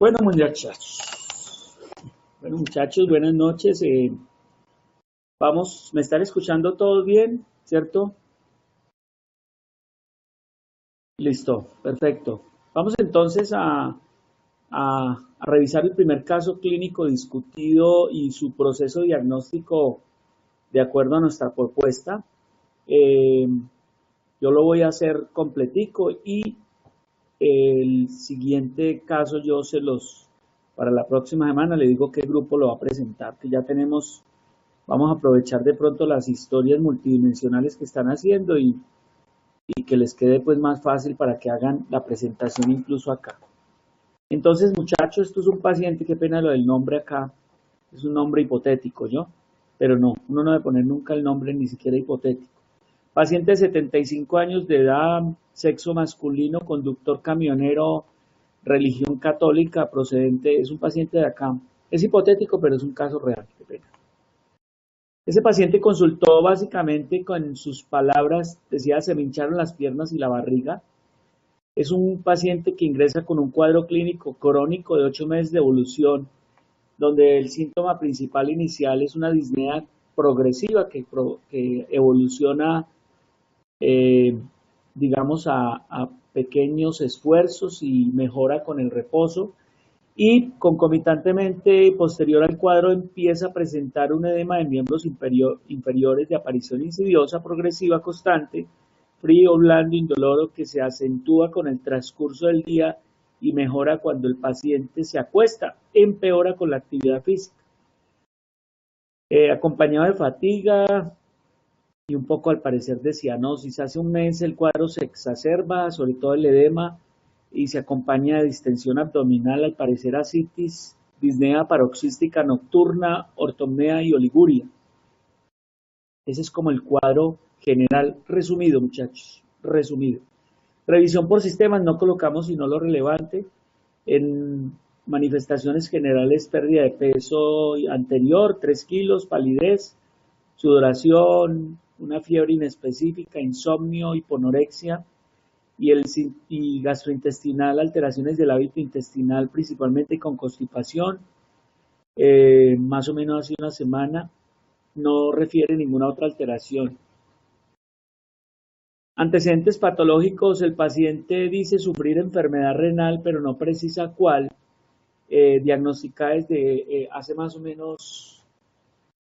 Bueno, muchachos, buenas noches. ¿Me están escuchando todos bien? ¿Cierto? Listo, perfecto. Vamos entonces a revisar el primer caso clínico discutido y su proceso diagnóstico de acuerdo a nuestra propuesta. Eh, yo lo voy a hacer completico y el siguiente caso para la próxima semana le digo qué grupo lo va a presentar, que ya tenemos. Vamos a aprovechar de pronto las historias multidimensionales que están haciendo y que les quede pues más fácil para que hagan la presentación incluso acá. Entonces, muchachos, esto es un paciente, qué pena lo del nombre acá, es un nombre hipotético, ¿yo? Pero no, uno no debe poner nunca el nombre ni siquiera hipotético. Paciente de 75 años de edad, sexo masculino, conductor camionero, religión católica, procedente, es un paciente de acá. Es hipotético, pero es un caso real, qué pena. Ese paciente consultó básicamente con sus palabras, decía, se me hincharon las piernas y la barriga. Es un paciente que ingresa con un cuadro clínico crónico de 8 meses de evolución, donde el síntoma principal inicial es una disnea progresiva que evoluciona, eh, digamos, a pequeños esfuerzos y mejora con el reposo y concomitantemente posterior al cuadro empieza a presentar un edema de miembros inferiores de aparición insidiosa, progresiva, constante, frío, blando, indoloro, que se acentúa con el transcurso del día y mejora cuando el paciente se acuesta, empeora con la actividad física. Acompañado de fatiga y un poco al parecer de cianosis. Hace un mes el cuadro se exacerba, sobre todo el edema, y se acompaña de distensión abdominal, al parecer ascitis, disnea paroxística nocturna, ortopnea y oliguria. Ese es como el cuadro general resumido, muchachos, resumido. Revisión por sistemas, no colocamos sino lo relevante. En manifestaciones generales, pérdida de peso anterior, 3 kilos, palidez, sudoración, una fiebre inespecífica, insomnio, hiponorexia, y gastrointestinal, alteraciones del hábito intestinal, principalmente con constipación, más o menos hace una semana, no refiere ninguna otra alteración. Antecedentes patológicos, el paciente dice sufrir enfermedad renal, pero no precisa cuál, diagnosticada desde hace más o menos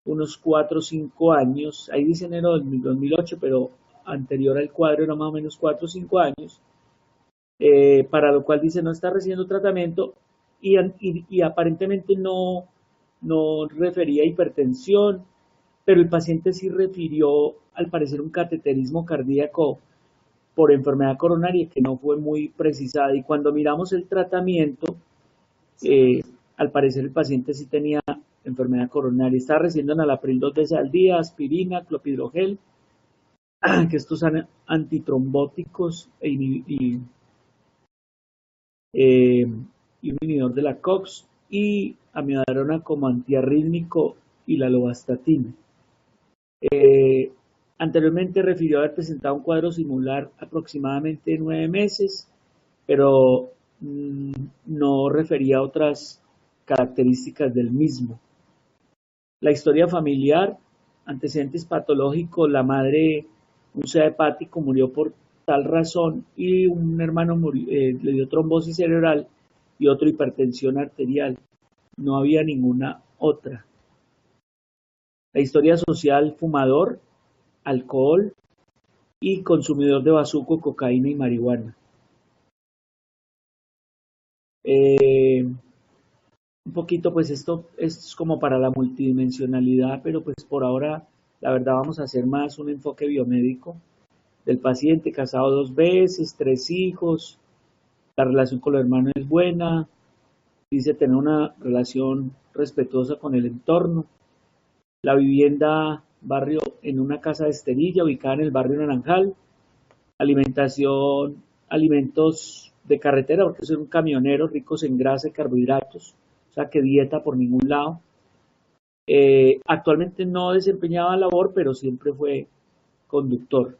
unos 4 o 5 años, ahí dice enero del 2008, pero anterior al cuadro era más o menos 4 o 5 años, para lo cual dice no está recibiendo tratamiento y aparentemente no refería a hipertensión, pero el paciente sí refirió al parecer un cateterismo cardíaco por enfermedad coronaria que no fue muy precisada y cuando miramos el tratamiento, eh, al parecer el paciente sí tenía enfermedad coronaria, está recibiendo enalapril 2 veces al día, aspirina, clopidogrel, que estos son antitrombóticos eh, y un inhibidor de la COX y amiodarona como antiarrítmico y la lovastatina. Eh, Anteriormente refirió haber presentado un cuadro similar aproximadamente 9 meses, pero no refería a otras características del mismo. La historia familiar, antecedentes patológicos, la madre, un SEA hepático, murió por tal razón y un hermano le dio trombosis cerebral y otro hipertensión arterial. No había ninguna otra. La historia social, fumador, alcohol y consumidor de bazuco, cocaína y marihuana. Un poquito, pues esto es como para la multidimensionalidad, pero pues por ahora, la verdad, vamos a hacer más un enfoque biomédico del paciente, casado 2 veces, 3 hijos, la relación con los hermanos es buena, dice tener una relación respetuosa con el entorno, la vivienda, barrio, en una casa de Esterilla, ubicada en el barrio Naranjal, alimentación, alimentos de carretera, porque soy un camionero, ricos en grasa y carbohidratos, o sea que dieta por ningún lado. Actualmente no desempeñaba labor, pero siempre fue conductor.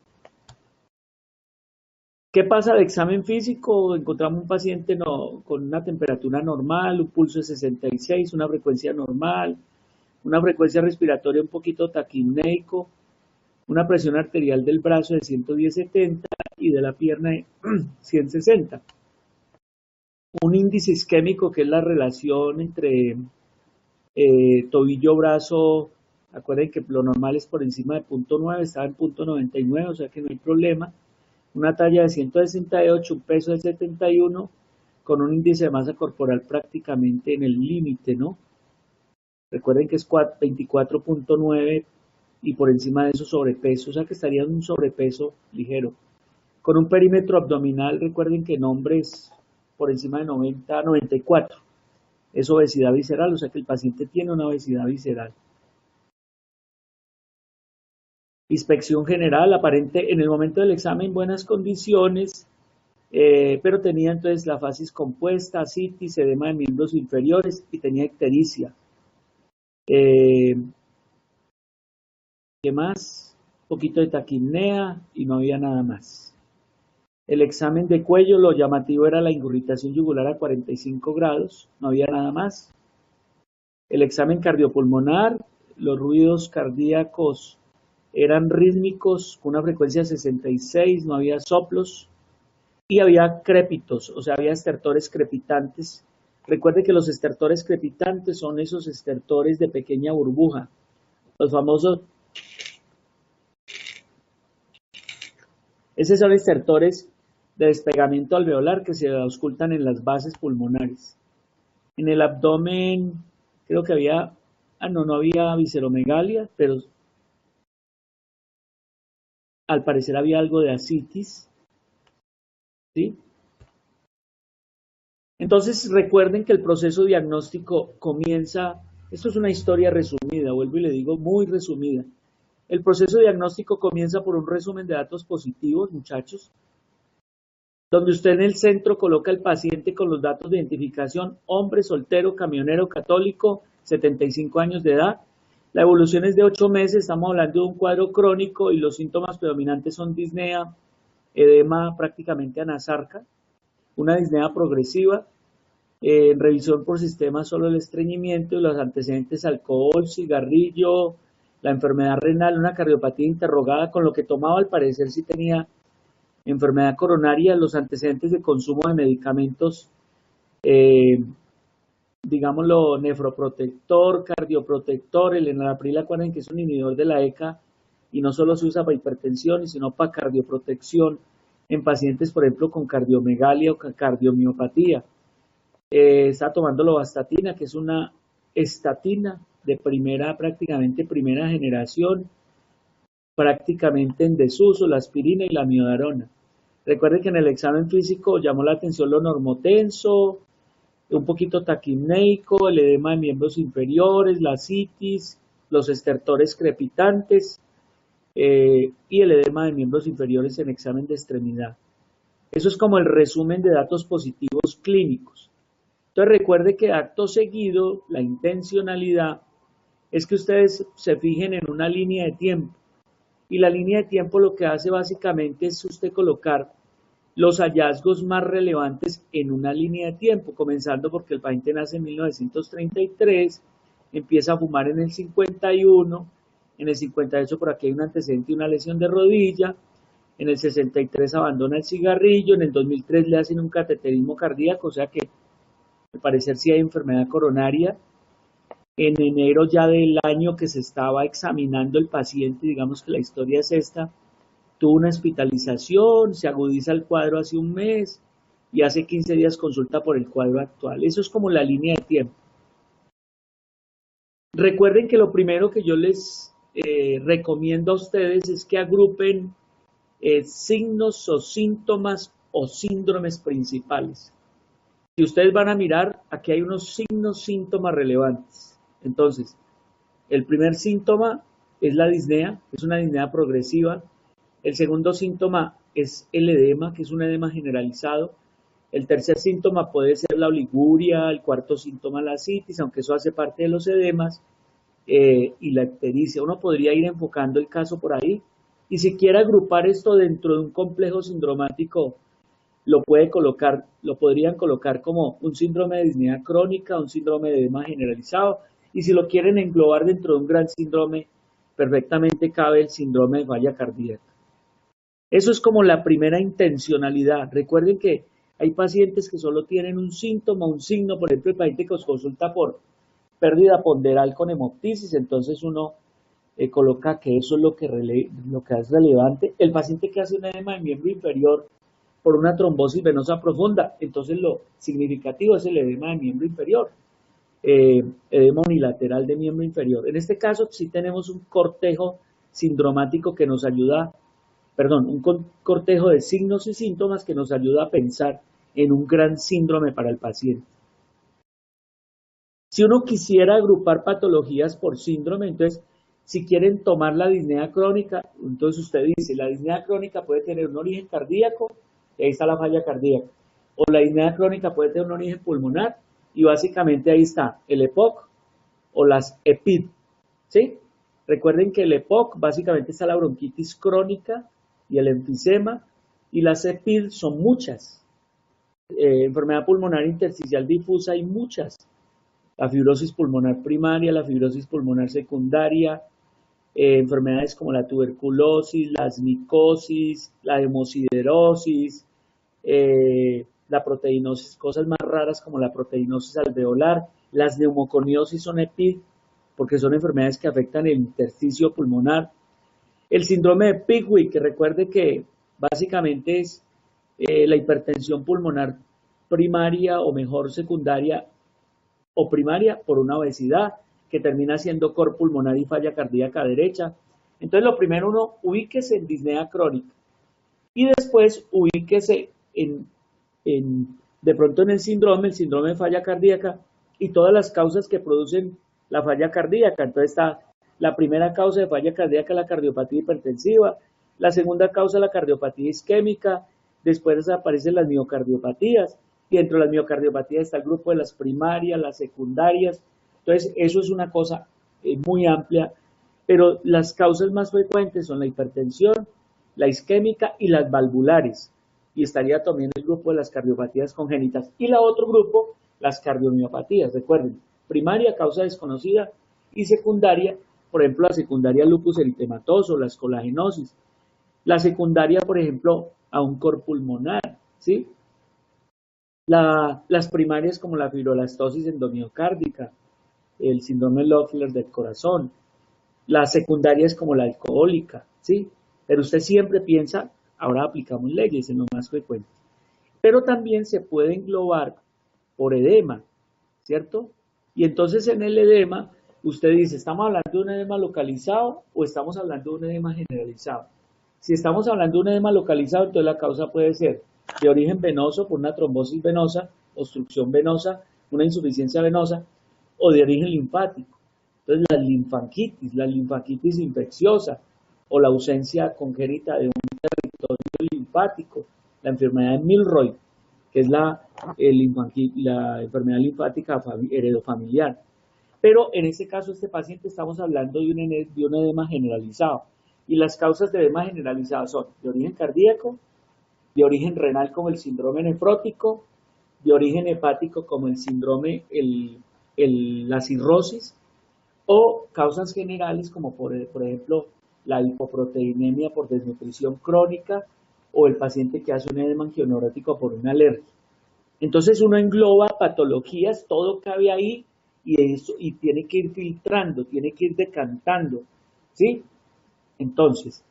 ¿Qué pasa de examen físico? Encontramos un paciente con una temperatura normal, un pulso de 66, una frecuencia normal, una frecuencia respiratoria un poquito taquipneico, una presión arterial del brazo de 110/70 y de la pierna de 160. Un índice isquémico, que es la relación entre tobillo-brazo, acuérdense que lo normal es por encima de 0.9, estaba en 0.99, o sea que no hay problema. Una talla de 168, un peso de 71, con un índice de masa corporal prácticamente en el límite, ¿no? Recuerden que es 24.9 y por encima de eso sobrepeso, o sea que estaría en un sobrepeso ligero. Con un perímetro abdominal, recuerden que en hombres por encima de 90, 94, es obesidad visceral, o sea que el paciente tiene una obesidad visceral. Inspección general, aparente en el momento del examen, buenas condiciones, pero tenía entonces la fasis compuesta, citis, edema de miembros inferiores y tenía ictericia. ¿Qué más? Un poquito de taquipnea y no había nada más. El examen de cuello, lo llamativo era la ingurgitación yugular a 45 grados, no había nada más. El examen cardiopulmonar, los ruidos cardíacos eran rítmicos con una frecuencia de 66, no había soplos y había crépitos, o sea, había estertores crepitantes. Recuerde que los estertores crepitantes son esos estertores de pequeña burbuja, los famosos. Esos son estertores de despegamiento alveolar que se auscultan en las bases pulmonares. En el abdomen creo que había, no había visceromegalia, pero al parecer había algo de ascitis, ¿sí? Entonces recuerden que el proceso diagnóstico comienza, esto es una historia resumida, vuelvo y le digo muy resumida. El proceso diagnóstico comienza por un resumen de datos positivos, muchachos, donde usted en el centro coloca al paciente con los datos de identificación: hombre, soltero, camionero, católico, 75 años de edad. La evolución es de 8 meses, estamos hablando de un cuadro crónico y los síntomas predominantes son disnea, edema prácticamente anasarca, una disnea progresiva, en revisión por sistema solo el estreñimiento y los antecedentes: alcohol, cigarrillo, la enfermedad renal, una cardiopatía interrogada, con lo que tomaba al parecer sí tenía enfermedad coronaria, los antecedentes de consumo de medicamentos, digámoslo, nefroprotector, cardioprotector, el enalapril, acuérdense que es un inhibidor de la ECA y no solo se usa para hipertensión, sino para cardioprotección en pacientes, por ejemplo, con cardiomegalia o cardiomiopatía. Está tomando lovastatina, que es una estatina de prácticamente primera generación, prácticamente en desuso, la aspirina y la miodarona. Recuerden que en el examen físico llamó la atención lo normotenso, un poquito taquipneico, el edema de miembros inferiores, la citis, los estertores crepitantes y el edema de miembros inferiores en examen de extremidad. Eso es como el resumen de datos positivos clínicos. Entonces recuerde que acto seguido, la intencionalidad es que ustedes se fijen en una línea de tiempo. Y la línea de tiempo lo que hace básicamente es usted colocar los hallazgos más relevantes en una línea de tiempo, comenzando porque el paciente nace en 1933, empieza a fumar en el 51, en el 58 por aquí hay un antecedente y una lesión de rodilla, en el 63 abandona el cigarrillo, en el 2003 le hacen un cateterismo cardíaco, o sea que al parecer sí hay enfermedad coronaria. En enero ya del año que se estaba examinando el paciente, digamos que la historia es esta, tuvo una hospitalización, se agudiza el cuadro hace un mes y hace 15 días consulta por el cuadro actual. Eso es como la línea de tiempo. Recuerden que lo primero que yo les recomiendo a ustedes es que agrupen signos o síntomas o síndromes principales. Si ustedes van a mirar, aquí hay unos signos, síntomas relevantes. Entonces, el primer síntoma es la disnea, es una disnea progresiva. El segundo síntoma es el edema, que es un edema generalizado. El tercer síntoma puede ser la oliguria, el cuarto síntoma la citis, aunque eso hace parte de los edemas, y la ictericia. Uno podría ir enfocando el caso por ahí. Y si quiere agrupar esto dentro de un complejo sindromático lo podrían colocar como un síndrome de disnea crónica, un síndrome de edema generalizado, y si lo quieren englobar dentro de un gran síndrome, perfectamente cabe el síndrome de falla cardíaca. Eso es como la primera intencionalidad. Recuerden que hay pacientes que solo tienen un síntoma, un signo, por ejemplo, el paciente que os consulta por pérdida ponderal con hemoptisis, entonces uno coloca que eso es lo que es relevante. El paciente que hace un edema de miembro inferior por una trombosis venosa profunda, entonces lo significativo es el edema de miembro inferior, edema unilateral de miembro inferior. En este caso sí tenemos un cortejo sindromático que nos ayuda, un cortejo de signos y síntomas que nos ayuda a pensar en un gran síndrome para el paciente. Si uno quisiera agrupar patologías por síndrome, entonces, si quieren tomar la disnea crónica, entonces usted dice, la disnea crónica puede tener un origen cardíaco, y ahí está la falla cardíaca, o la disnea crónica puede tener un origen pulmonar, y básicamente ahí está el EPOC o las EPID, ¿sí? Recuerden que el EPOC básicamente está la bronquitis crónica y el enfisema, y las EPID son muchas. Enfermedad pulmonar intersticial difusa hay muchas. La fibrosis pulmonar primaria, la fibrosis pulmonar secundaria, enfermedades como la tuberculosis, las micosis, la hemosiderosis, la proteinosis, cosas más raras como la proteinosis alveolar, las neumoconiosis son EPID, porque son enfermedades que afectan el intersticio pulmonar. El síndrome de Pickwick, que recuerde que básicamente es la hipertensión pulmonar primaria o mejor secundaria o primaria por una obesidad que termina siendo cor pulmonar y falla cardíaca derecha. Entonces lo primero uno ubíquese en disnea crónica y después ubíquese de pronto en el síndrome de falla cardíaca y todas las causas que producen la falla cardíaca. Entonces está la primera causa de falla cardíaca, la cardiopatía hipertensiva, la segunda causa, la cardiopatía isquémica, después aparecen las miocardiopatías, y dentro de las miocardiopatías está el grupo de las primarias, las secundarias. Entonces, eso es una cosa muy amplia, pero las causas más frecuentes son la hipertensión, la isquémica y las valvulares. Y estaría también el grupo de las cardiopatías congénitas. Y la otro grupo, las cardiomiopatías. Recuerden, primaria, causa desconocida, y secundaria, por ejemplo, la secundaria lupus eritematoso, la escolagenosis. La secundaria, por ejemplo, a un cor pulmonar, ¿sí? Las primarias como la fibrolastosis endomiocárdica, el síndrome Loeffler del corazón, las secundarias como la alcohólica, ¿sí? Pero usted siempre piensa, ahora aplicamos leyes en lo más frecuente. Pero también se puede englobar por edema, ¿cierto? Y entonces en el edema, usted dice, ¿estamos hablando de un edema localizado o estamos hablando de un edema generalizado? Si estamos hablando de un edema localizado, entonces la causa puede ser de origen venoso por una trombosis venosa, obstrucción venosa, una insuficiencia venosa, o de origen linfático. Entonces la linfangitis infecciosa, o la ausencia congénita de un territorio linfático, la enfermedad de Milroy, que es la enfermedad linfática heredofamiliar. Pero en este caso, este paciente estamos hablando de un edema generalizado. Y las causas de edema generalizado son de origen cardíaco, de origen renal como el síndrome nefrótico, de origen hepático como el síndrome, la cirrosis, o causas generales como por ejemplo la hipoproteinemia por desnutrición crónica o el paciente que hace un edema angioneurótico por una alergia. Entonces uno engloba patologías, todo cabe ahí y tiene que ir filtrando, tiene que ir decantando, ¿sí? Entonces,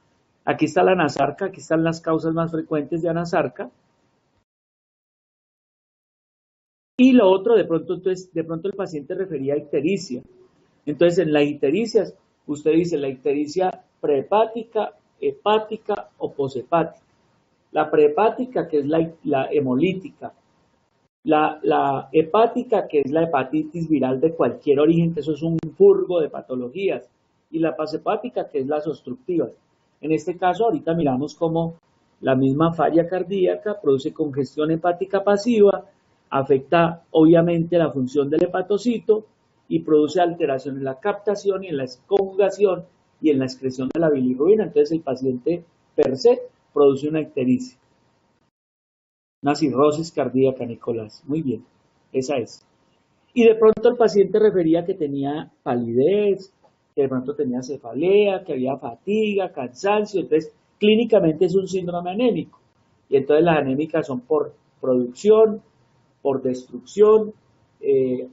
aquí está la anasarca, aquí están las causas más frecuentes de anasarca. Y lo otro, de pronto el paciente refería a ictericia. Entonces, en las ictericias, usted dice la ictericia prehepática, hepática o poshepática. La prehepática, que es la hemolítica. La hepática, que es la hepatitis viral de cualquier origen, que eso es un furgo de patologías. Y la poshepática, que es las obstructivas. En este caso, ahorita miramos cómo la misma falla cardíaca produce congestión hepática pasiva, afecta obviamente la función del hepatocito y produce alteración en la captación y en la conjugación y en la excreción de la bilirrubina. Entonces el paciente per se produce una ictericia. Una cirrosis cardíaca, Nicolás. Muy bien, esa es. Y de pronto el paciente refería que tenía palidez, que de pronto tenía cefalea, que había fatiga, cansancio. Entonces, clínicamente es un síndrome anémico. Y entonces las anémicas son por producción, por destrucción,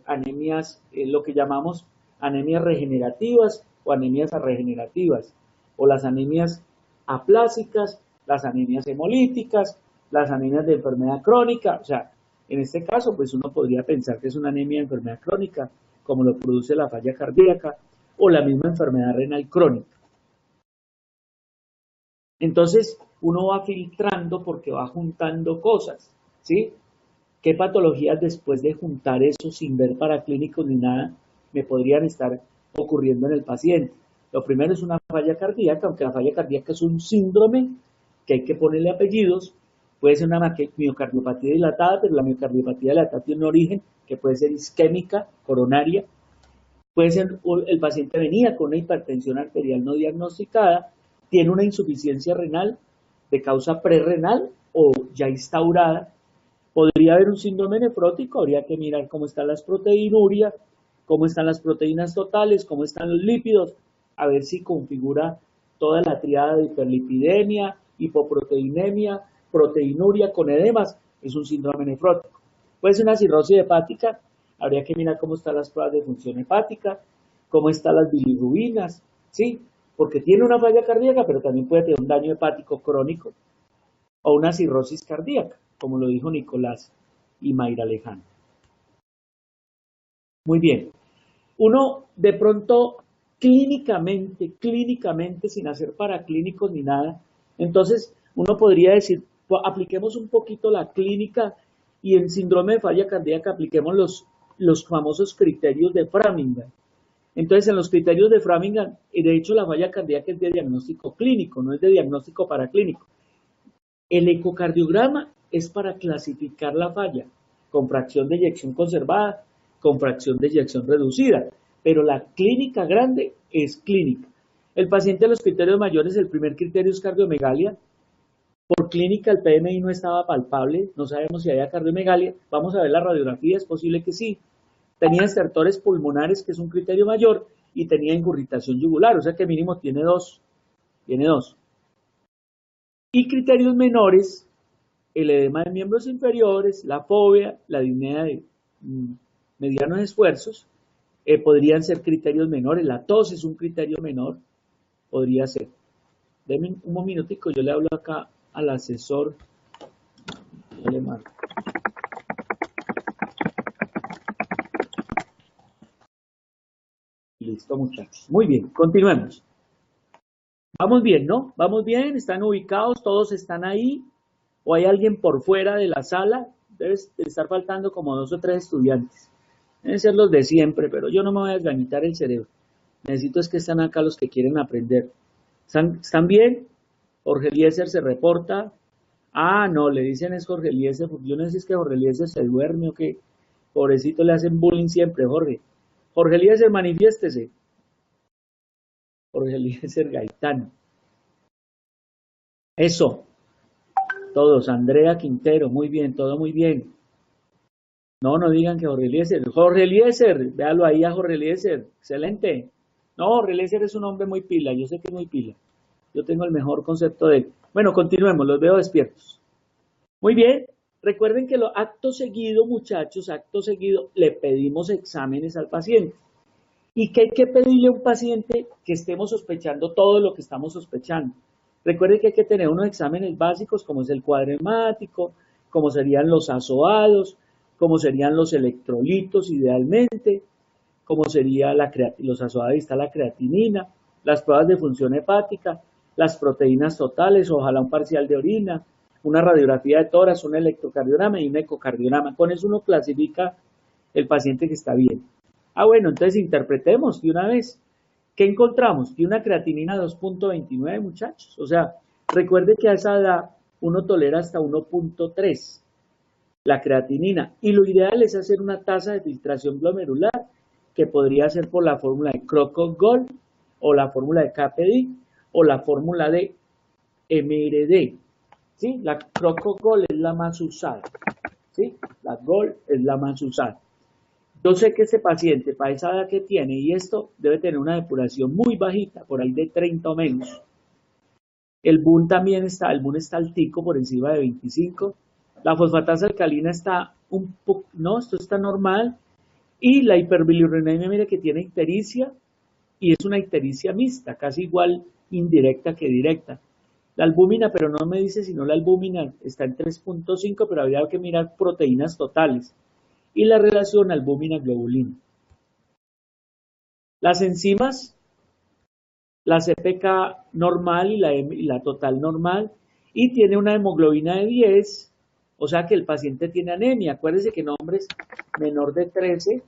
anemias, lo que llamamos anemias regenerativas o anemias arregenerativas, o las anemias aplásicas, las anemias hemolíticas, las anemias de enfermedad crónica. O sea, en este caso, pues uno podría pensar que es una anemia de enfermedad crónica, como lo produce la falla cardíaca o la misma enfermedad renal crónica. Entonces, uno va filtrando porque va juntando cosas, ¿sí? ¿Qué patologías después de juntar eso sin ver paraclínicos ni nada me podrían estar ocurriendo en el paciente? Lo primero es una falla cardíaca, aunque la falla cardíaca es un síndrome que hay que ponerle apellidos. Puede ser una miocardiopatía dilatada, pero la miocardiopatía dilatada tiene un origen que puede ser isquémica, coronaria. Puede ser el paciente venía con una hipertensión arterial no diagnosticada, tiene una insuficiencia renal de causa prerrenal o ya instaurada. Podría haber un síndrome nefrótico, habría que mirar cómo están las proteinurias, cómo están las proteínas totales, cómo están los lípidos, a ver si configura toda la triada de hiperlipidemia, hipoproteinemia, proteinuria con edemas, es un síndrome nefrótico. Puede ser una cirrosis hepática, habría que mirar cómo están las pruebas de función hepática, cómo están las bilirrubinas, ¿sí? Porque tiene una falla cardíaca, pero también puede tener un daño hepático crónico o una cirrosis cardíaca, como lo dijo Nicolás y Mayra Lejano. Muy bien. Uno de pronto clínicamente, sin hacer paraclínicos ni nada, entonces uno podría decir, apliquemos un poquito la clínica y en síndrome de falla cardíaca apliquemos los famosos criterios de Framingham. Entonces, en los criterios de Framingham, de hecho, la falla cardíaca es de diagnóstico clínico, no es de diagnóstico paraclínico. El ecocardiograma es para clasificar la falla con fracción de eyección conservada, con fracción de eyección reducida, pero la clínica grande es clínica. El paciente de los criterios mayores, el primer criterio es cardiomegalia. Por clínica el PMI no estaba palpable, no sabemos si había cardiomegalia. Vamos a ver la radiografía, es posible que sí. Tenía estertores pulmonares, que es un criterio mayor, y tenía ingurgitación yugular, o sea que mínimo tiene dos. Y criterios menores, el edema de miembros inferiores, la fobia, la disnea de medianos esfuerzos, podrían ser criterios menores. La tos es un criterio menor, podría ser. Denme un minutico, yo le hablo acá al asesor. Yo le marco. Listo, muchachos. Muy bien, continuemos. Vamos bien, ¿no? Vamos bien, están ubicados, todos están ahí. ¿O hay alguien por fuera de la sala? Debe estar faltando como 2 o 3 estudiantes. Deben ser los de siempre, pero yo no me voy a desganitar el cerebro. Necesito es que están acá los que quieren aprender. ¿Están bien? Jorge Eliezer se reporta. Ah, no, le dicen es Jorge Eliezer, porque yo no sé si es que Jorge Eliezer se duerme o qué. Pobrecito, le hacen bullying siempre, Jorge. Jorge Eliezer, manifiéstese. Jorge Eliezer Gaitán. Eso. Todos. Andrea Quintero, muy bien, todo muy bien. No digan que Jorge Eliezer. Jorge Eliezer, véalo ahí a Jorge Eliezer. Excelente. No, Jorge Eliezer es un hombre muy pila, yo sé que es muy pila. Yo tengo el mejor concepto de él. Bueno, continuemos, los veo despiertos. Muy bien, recuerden que acto seguido, muchachos, acto seguido, le pedimos exámenes al paciente. ¿Y qué hay que pedirle a un paciente? Que estemos sospechando todo lo que estamos sospechando. Recuerden que hay que tener unos exámenes básicos, como es el cuadro hemático, como serían los azoados, como serían los electrolitos idealmente, como sería los azoados, está la creatinina, las pruebas de función hepática, las proteínas totales, ojalá un parcial de orina, una radiografía de tórax, un electrocardiograma y un ecocardiograma. Con eso uno clasifica el paciente que está bien. Bueno, entonces interpretemos de una vez. ¿Qué encontramos? Que una creatinina 2.29, muchachos. O sea, recuerde que a esa edad uno tolera hasta 1.3 la creatinina. Y lo ideal es hacer una tasa de filtración glomerular que podría ser por la fórmula de Crocos-Gold o la fórmula de KPD o la fórmula de MRD. ¿sí? La Crocogol es la más usada, ¿sí? La Gol es la más usada. Yo sé que ese paciente, para esa edad que tiene, y esto debe tener una depuración muy bajita, por ahí de 30 o menos. El BUN también está, el BUN está altico, por encima de 25. La fosfatasa alcalina está un poco, no, esto está normal. Y la hiperbilirubinemia, mire que tiene ictericia, y es una ictericia mixta, casi igual indirecta que directa. La albúmina, pero no me dice si no la albúmina está en 3.5, pero habría que mirar proteínas totales. Y la relación albúmina-globulina. Las enzimas, la CPK normal y la total normal, y tiene una hemoglobina de 10, o sea que el paciente tiene anemia. Acuérdense que en hombres menor de 13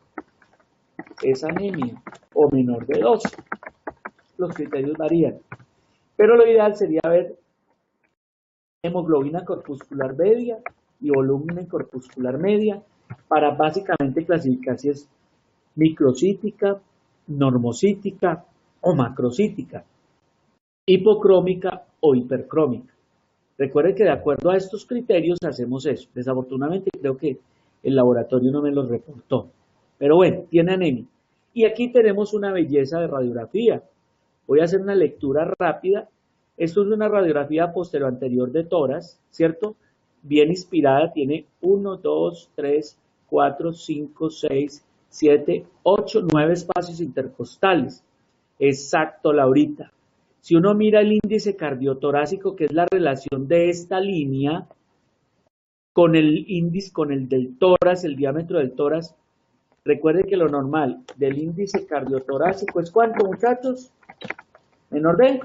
es anemia, o menor de 12. Los criterios varían. Pero lo ideal sería ver hemoglobina corpuscular media y volumen corpuscular media para básicamente clasificar si es microcítica, normocítica o macrocítica, hipocrómica o hipercrómica. Recuerden que de acuerdo a estos criterios hacemos eso. Desafortunadamente creo que el laboratorio no me los reportó. Pero bueno, tiene anemia. Y aquí tenemos una belleza de radiografía. Voy a hacer una lectura rápida. Esto es una radiografía posterior-anterior de tórax, ¿cierto? Bien inspirada, tiene 1, 2, 3, 4, 5, 6, 7, 8, 9 espacios intercostales. Exacto, Laurita. Si uno mira el índice cardiotorácico, que es la relación de esta línea con el índice, con el del tórax, el diámetro del tórax, recuerden que lo normal del índice cardiotorácico es ¿cuánto, muchachos? ¿Menor de?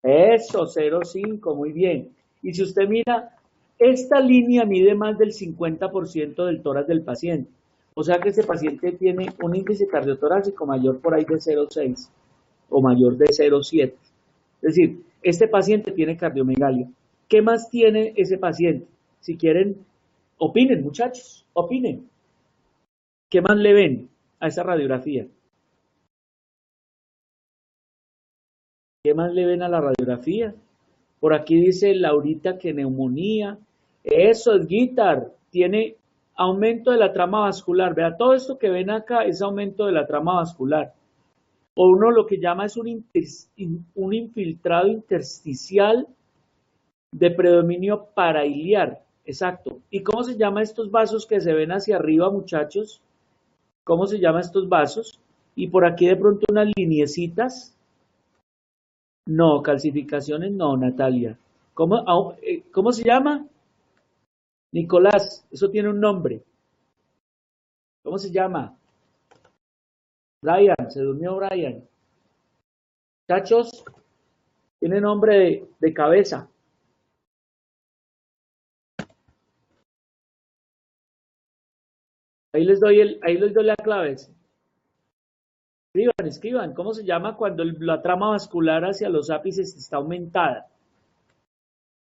Eso, 0,5, muy bien. Y si usted mira, esta línea mide más del 50% del tórax del paciente. O sea que ese paciente tiene un índice cardiotorácico mayor por ahí de 0,6 o mayor de 0,7. Es decir, este paciente tiene cardiomegalia. ¿Qué más tiene ese paciente? Si quieren, opinen, muchachos, opinen. ¿Qué más le ven a esa radiografía? ¿Qué más le ven a la radiografía? Por aquí dice Laurita que neumonía. Eso es guitar. Tiene aumento de la trama vascular. Vea, todo esto que ven acá es aumento de la trama vascular. O uno lo que llama es un infiltrado intersticial de predominio parailiar. Exacto. ¿Y cómo se llama estos vasos que se ven hacia arriba, muchachos? ¿Cómo se llaman estos vasos? Y por aquí de pronto unas liniecitas. No, calcificaciones no, Natalia. ¿Cómo se llama? Nicolás, eso tiene un nombre. ¿Cómo se llama? Brian, se durmió Brian. Muchachos, tiene nombre de cabeza. Ahí les doy la clave. Escriban. ¿Cómo se llama cuando la trama vascular hacia los ápices está aumentada?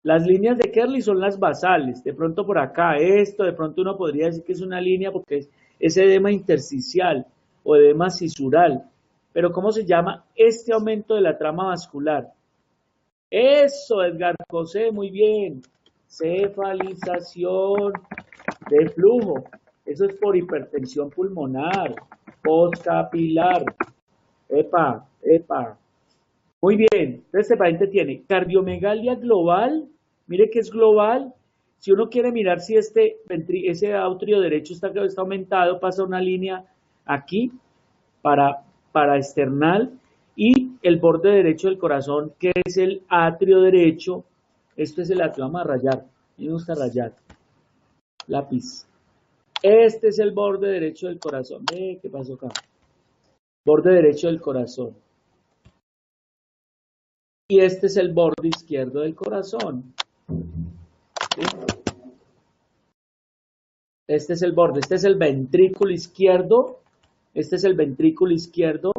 Las líneas de Kerley son las basales. De pronto por acá, de pronto uno podría decir que es una línea porque es edema intersticial o edema cisural. Pero ¿cómo se llama este aumento de la trama vascular? Eso, Edgar José, muy bien. Cefalización de flujo. Eso es por hipertensión pulmonar, postcapilar. Epa. Muy bien. Entonces este paciente tiene cardiomegalia global. Mire que es global. Si uno quiere mirar si ese atrio derecho está aumentado, pasa una línea aquí para external y el borde derecho del corazón, que es el atrio derecho. Esto es el atrio, vamos a rayar. A mí me gusta rayar. Lápiz. Este es el borde derecho del corazón. ¿Qué pasó acá? Borde derecho del corazón. Y este es el borde izquierdo del corazón. ¿Sí? Este es el borde, este es el ventrículo izquierdo. Este es el ventrículo izquierdo.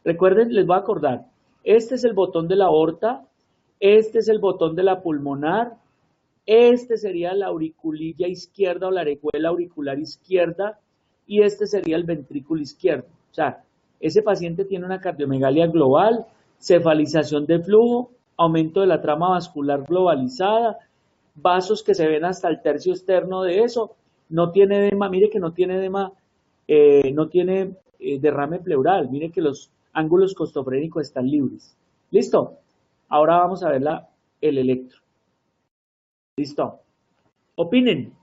Recuerden, les voy a acordar. Este es el botón de la aorta. Este es el botón de la pulmonar. Este sería la auriculilla izquierda o la arejuela auricular izquierda. Y este sería el ventrículo izquierdo. O sea, ese paciente tiene una cardiomegalia global, cefalización de flujo, aumento de la trama vascular globalizada, vasos que se ven hasta el tercio externo de eso, no tiene edema, mire que no tiene edema, no tiene derrame pleural, mire que los ángulos costofrénicos están libres. ¿Listo? Ahora vamos a ver el electro. ¿Listo? Opinen.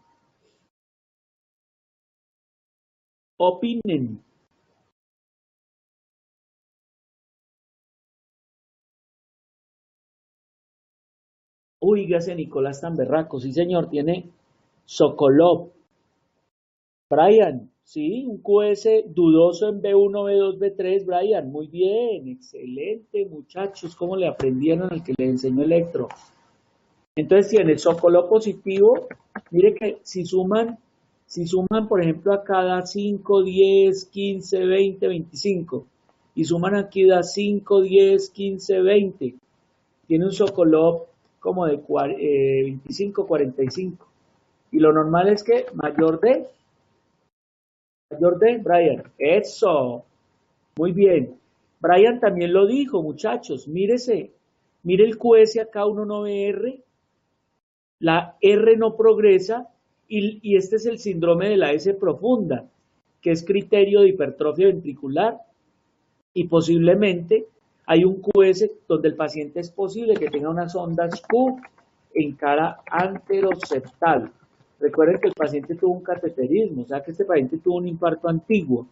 Opinen. Uy, Nicolás tan berraco. Sí, señor, tiene Sokolov. Brian, sí, un QS dudoso en B1, B2, B3, Brian. Muy bien, excelente, muchachos. ¿Cómo le aprendieron al que le enseñó electro? Entonces tiene Sokolov positivo. Mire que si suman, por ejemplo, a cada 5, 10, 15, 20, 25, y suman aquí da 5, 10, 15, 20, tiene un Sokolov como de 25, 45. Y lo normal es que mayor de Brian. Eso, muy bien. Brian también lo dijo, muchachos, mire el QS acá, uno no ve R, la R no progresa y este es el síndrome de la S profunda, que es criterio de hipertrofia ventricular y posiblemente hay un QS donde el paciente es posible que tenga unas ondas Q en cara anteroseptal. Recuerden que el paciente tuvo un cateterismo, o sea que este paciente tuvo un infarto antiguo.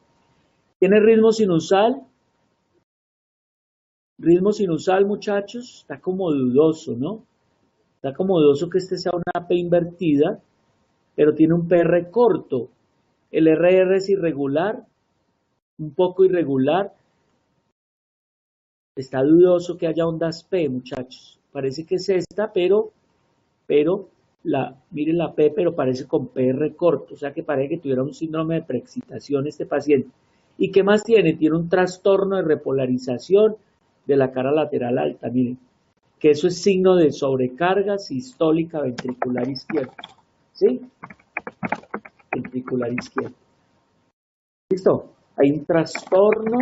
¿Tiene ritmo sinusal, muchachos? Está como dudoso, ¿no? Está como dudoso que este sea una P invertida, pero tiene un PR corto. El RR es irregular, un poco irregular. Está dudoso que haya ondas P, muchachos. Parece que es esta, pero miren la P, pero parece con PR corto. O sea que parece que tuviera un síndrome de preexcitación este paciente. ¿Y qué más tiene? Tiene un trastorno de repolarización de la cara lateral alta, miren. Que eso es signo de sobrecarga sistólica ventricular izquierda. ¿Sí? Ventricular izquierda. ¿Listo? Hay un trastorno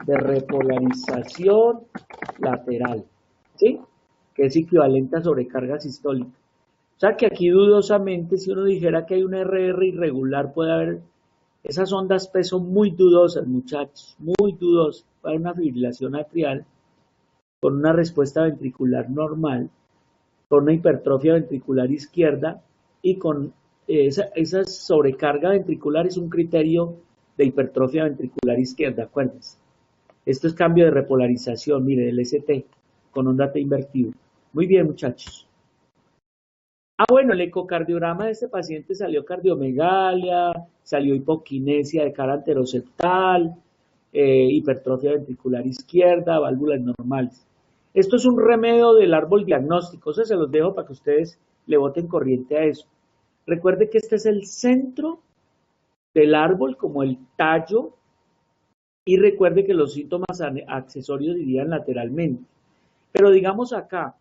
de repolarización lateral. ¿Sí? Que es equivalente a sobrecarga sistólica. O sea que aquí dudosamente, si uno dijera que hay un RR irregular, puede haber, esas ondas P son muy dudosas, muchachos, muy dudosas. Puede haber una fibrilación atrial con una respuesta ventricular normal, con una hipertrofia ventricular izquierda y con esa sobrecarga ventricular es un criterio de hipertrofia ventricular izquierda, acuérdense. Esto es cambio de repolarización, mire, el ST con onda T invertido. Muy bien, muchachos. Bueno, el ecocardiograma de este paciente salió cardiomegalia, salió hipoquinesia de cara anteroseptal, hipertrofia ventricular izquierda, válvulas normales. Esto es un remedio del árbol diagnóstico, eso se los dejo para que ustedes le boten corriente a eso. Recuerde que este es el centro del árbol, como el tallo, y recuerde que los síntomas accesorios irían lateralmente. Pero digamos acá,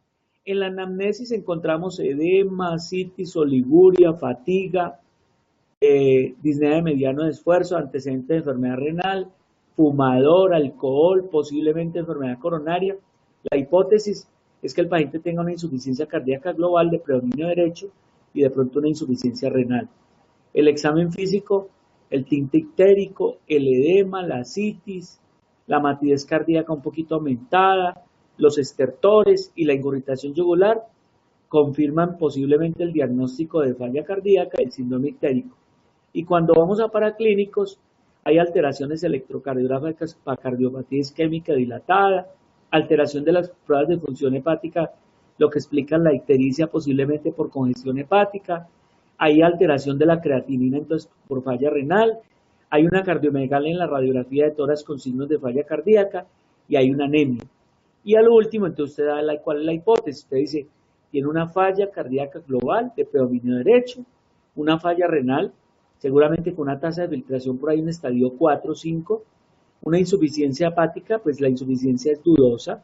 en la anamnesis encontramos edema, citis, oliguria, fatiga, disnea de mediano esfuerzo, antecedente de enfermedad renal, fumador, alcohol, posiblemente enfermedad coronaria. La hipótesis es que el paciente tenga una insuficiencia cardíaca global de predominio derecho y de pronto una insuficiencia renal. El examen físico, el tinte ictérico, el edema, la citis, la matidez cardíaca un poquito aumentada, los estertores y la ingurgitación yugular confirman posiblemente el diagnóstico de falla cardíaca y el síndrome ictérico. Y cuando vamos a paraclínicos, hay alteraciones electrocardiográficas para cardiopatía isquémica dilatada, alteración de las pruebas de función hepática, lo que explica la ictericia posiblemente por congestión hepática, hay alteración de la creatinina entonces por falla renal, hay una cardiomegalia en la radiografía de tórax con signos de falla cardíaca y hay una anemia. Y a lo último, entonces usted da cuál es la hipótesis. Usted dice, tiene una falla cardíaca global de predominio derecho, una falla renal, seguramente con una tasa de filtración por ahí en estadio 4 o 5, una insuficiencia hepática, pues la insuficiencia es dudosa,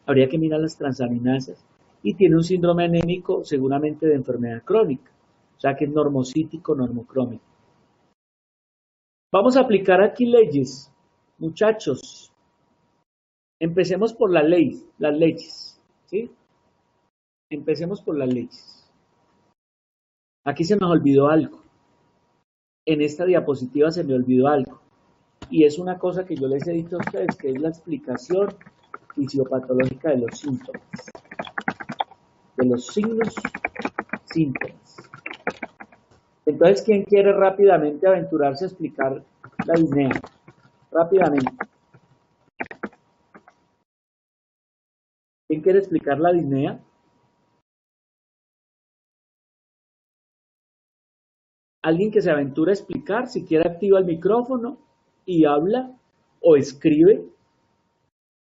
habría que mirar las transaminasas, y tiene un síndrome anémico seguramente de enfermedad crónica, o sea que es normocítico, normocrómico. Vamos a aplicar aquí leyes, muchachos. Empecemos por las leyes, ¿sí? Empecemos por las leyes. Aquí se nos olvidó algo. En esta diapositiva se me olvidó algo. Y es una cosa que yo les he dicho a ustedes, que es la explicación fisiopatológica de los síntomas. De los signos, síntomas. Entonces, ¿quién quiere rápidamente aventurarse a explicar la disnea? Rápidamente. ¿Quién quiere explicar la disnea? Alguien que se aventura a explicar, si quiere activa el micrófono y habla o escribe.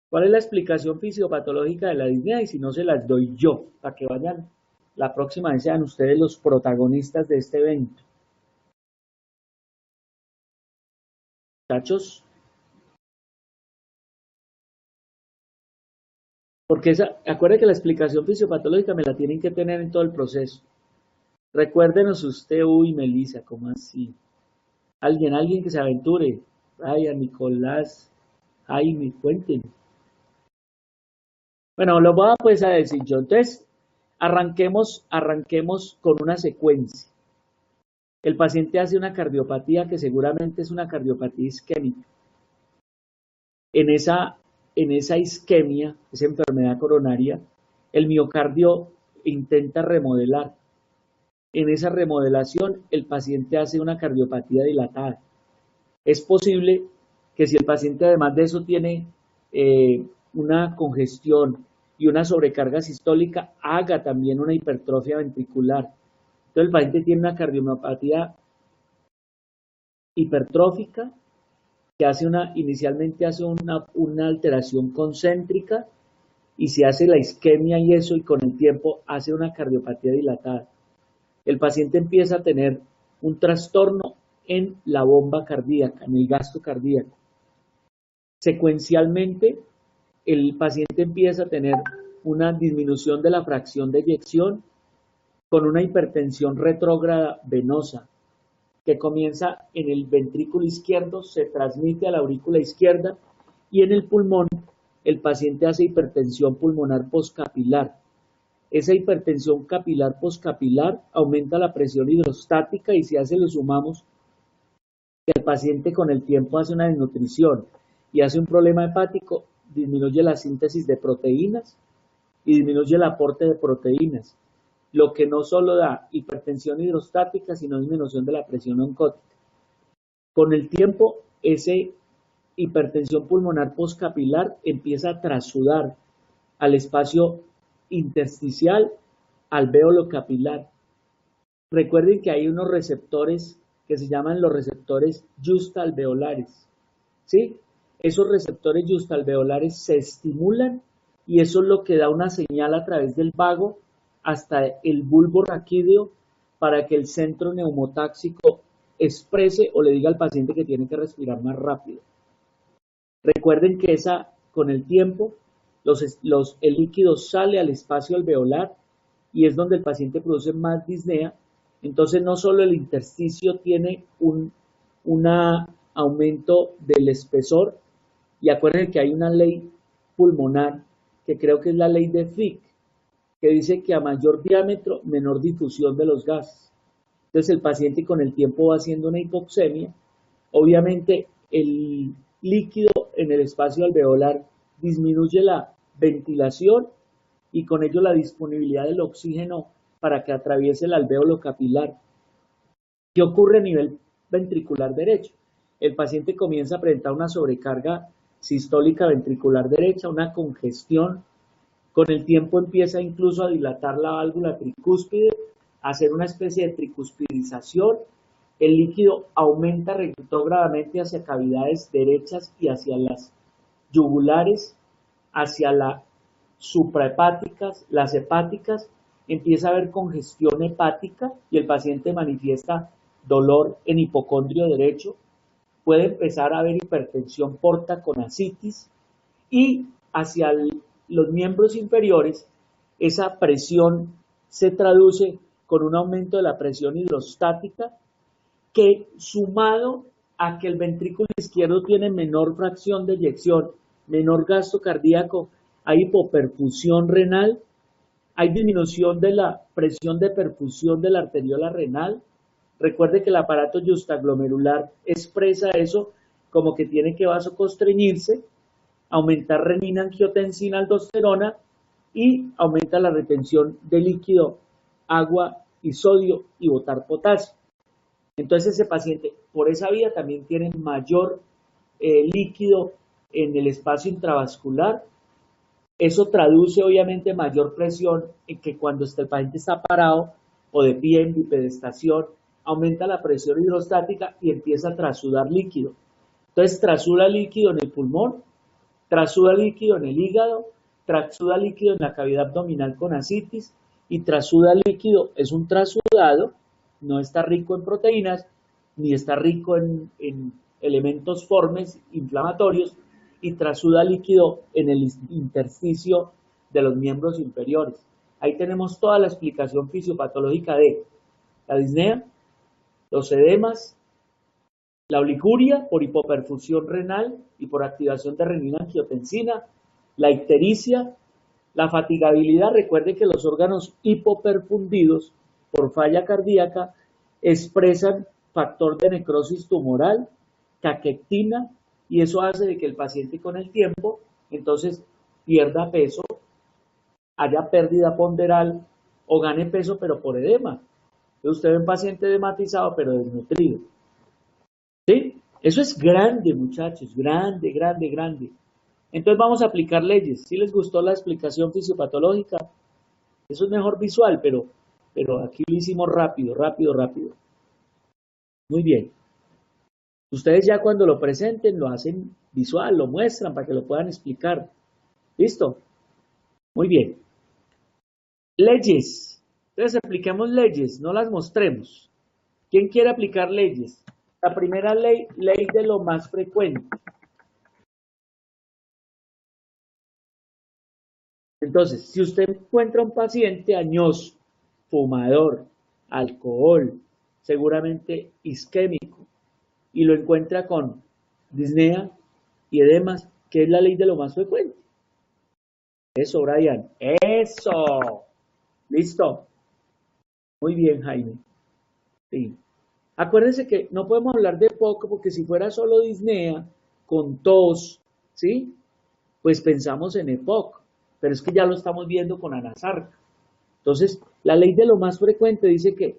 ¿Cuál es la explicación fisiopatológica de la disnea? Y si no, se las doy yo, para que vayan, la próxima vez sean ustedes los protagonistas de este evento. Muchachos, porque acuérdense que la explicación fisiopatológica me la tienen que tener en todo el proceso. Recuérdenos usted, uy, Melissa, ¿cómo así? Alguien que se aventure. Brian, Nicolás, Jaime, cuenten. Bueno, lo voy a pues a decir yo. Entonces, arranquemos con una secuencia. El paciente hace una cardiopatía que seguramente es una cardiopatía isquémica. En esa isquemia, esa enfermedad coronaria, el miocardio intenta remodelar. En esa remodelación, el paciente hace una cardiopatía dilatada. Es posible que si el paciente además de eso tiene una congestión y una sobrecarga sistólica, haga también una hipertrofia ventricular. Entonces el paciente tiene una cardiomopatía hipertrófica que inicialmente hace una alteración concéntrica y se hace la isquemia y eso, y con el tiempo hace una cardiopatía dilatada. El paciente empieza a tener un trastorno en la bomba cardíaca, en el gasto cardíaco. Secuencialmente, el paciente empieza a tener una disminución de la fracción de eyección con una hipertensión retrógrada venosa que comienza en el ventrículo izquierdo, se transmite a la aurícula izquierda y en el pulmón el paciente hace hipertensión pulmonar poscapilar. Esa hipertensión capilar poscapilar aumenta la presión hidrostática y si lo sumamos, el paciente con el tiempo hace una desnutrición y hace un problema hepático, disminuye la síntesis de proteínas y disminuye el aporte de proteínas, lo que no solo da hipertensión hidrostática, sino disminución de la presión oncótica. Con el tiempo, esa hipertensión pulmonar poscapilar empieza a trasudar al espacio intersticial alvéolo capilar. Recuerden que hay unos receptores que se llaman los receptores justalveolares, ¿sí? Esos receptores justalveolares se estimulan y eso es lo que da una señal a través del vago hasta el bulbo raquídeo para que el centro neumotáxico exprese o le diga al paciente que tiene que respirar más rápido. Recuerden que con el tiempo el líquido sale al espacio alveolar y es donde el paciente produce más disnea. Entonces no solo el intersticio tiene un aumento del espesor, y acuérdense que hay una ley pulmonar que creo que es la ley de Fick, que dice que a mayor diámetro, menor difusión de los gases. Entonces el paciente con el tiempo va haciendo una hipoxemia. Obviamente el líquido en el espacio alveolar disminuye la ventilación y con ello la disponibilidad del oxígeno para que atraviese el alvéolo capilar. ¿Qué ocurre a nivel ventricular derecho? El paciente comienza a presentar una sobrecarga sistólica ventricular derecha, una congestión. Con el tiempo empieza incluso a dilatar la válvula tricúspide, a hacer una especie de tricuspidización. El líquido aumenta retrógradamente hacia cavidades derechas y hacia las yugulares, hacia las suprahepáticas, las hepáticas. Empieza a haber congestión hepática y el paciente manifiesta dolor en hipocondrio derecho. Puede empezar a haber hipertensión porta con ascitis y hacia los miembros inferiores esa presión se traduce con un aumento de la presión hidrostática que, sumado a que el ventrículo izquierdo tiene menor fracción de eyección menor gasto cardíaco, hay hipoperfusión renal, hay disminución de la presión de perfusión de la arteriola renal. Recuerde que el aparato justaglomerular expresa eso como que tiene que vasoconstreñirse, aumentar renina, angiotensina, aldosterona y aumenta la retención de líquido, agua y sodio y botar potasio. Entonces ese paciente por esa vía también tiene mayor líquido en el espacio intravascular. Eso traduce obviamente mayor presión en que cuando el paciente está parado o de pie en bipedestación, aumenta la presión hidrostática y empieza a trasudar líquido. Entonces trasuda líquido en el pulmón, trasuda líquido en el hígado, trasuda líquido en la cavidad abdominal con ascitis y trasuda líquido, es un trasudado, no está rico en proteínas, ni está rico en elementos formes inflamatorios, y trasuda líquido en el intersticio de los miembros inferiores. Ahí tenemos toda la explicación fisiopatológica de la disnea, los edemas, la oliguria por hipoperfusión renal y por activación de renina angiotensina, la ictericia, la fatigabilidad. Recuerde que los órganos hipoperfundidos por falla cardíaca expresan factor de necrosis tumoral, caquectina, y eso hace de que el paciente con el tiempo entonces pierda peso, haya pérdida ponderal o gane peso pero por edema. Entonces usted ve un paciente edematizado pero desnutrido. ¿Sí? Eso es grande, muchachos, grande, grande, grande. Entonces vamos a aplicar leyes. ¿Sí les gustó la explicación fisiopatológica? Eso es mejor visual, pero aquí lo hicimos rápido, rápido, rápido. Muy bien. Ustedes ya cuando lo presenten lo hacen visual, lo muestran para que lo puedan explicar. ¿Listo? Muy bien. Leyes. Entonces apliquemos leyes, no las mostremos. ¿Quién quiere aplicar leyes? La primera ley, ley de lo más frecuente. Entonces, si usted encuentra un paciente añoso, fumador, alcohol, seguramente isquémico, y lo encuentra con disnea y edemas, ¿qué es la ley de lo más frecuente? Eso, Brian. Eso. Listo. Muy bien, Jaime. Sí. Acuérdense que no podemos hablar de POC porque si fuera solo disnea con tos, ¿sí? Pues pensamos en EPOC, pero es que ya lo estamos viendo con anasarca. Entonces, la ley de lo más frecuente dice que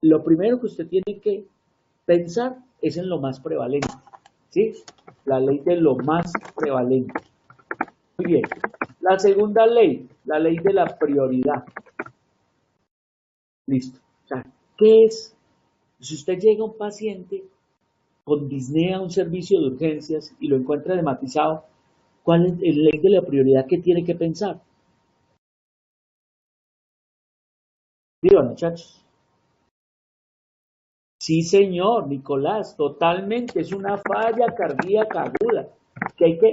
lo primero que usted tiene que pensar es en lo más prevalente, ¿sí? La ley de lo más prevalente. Muy bien. La segunda ley, la ley de la prioridad. Listo. O sea, ¿qué es? Si usted llega a un paciente con disnea a un servicio de urgencias y lo encuentra edematizado, ¿cuál es la ley de la prioridad que tiene que pensar? Diga, muchachos. Sí, señor, Nicolás, totalmente. Es una falla cardíaca aguda.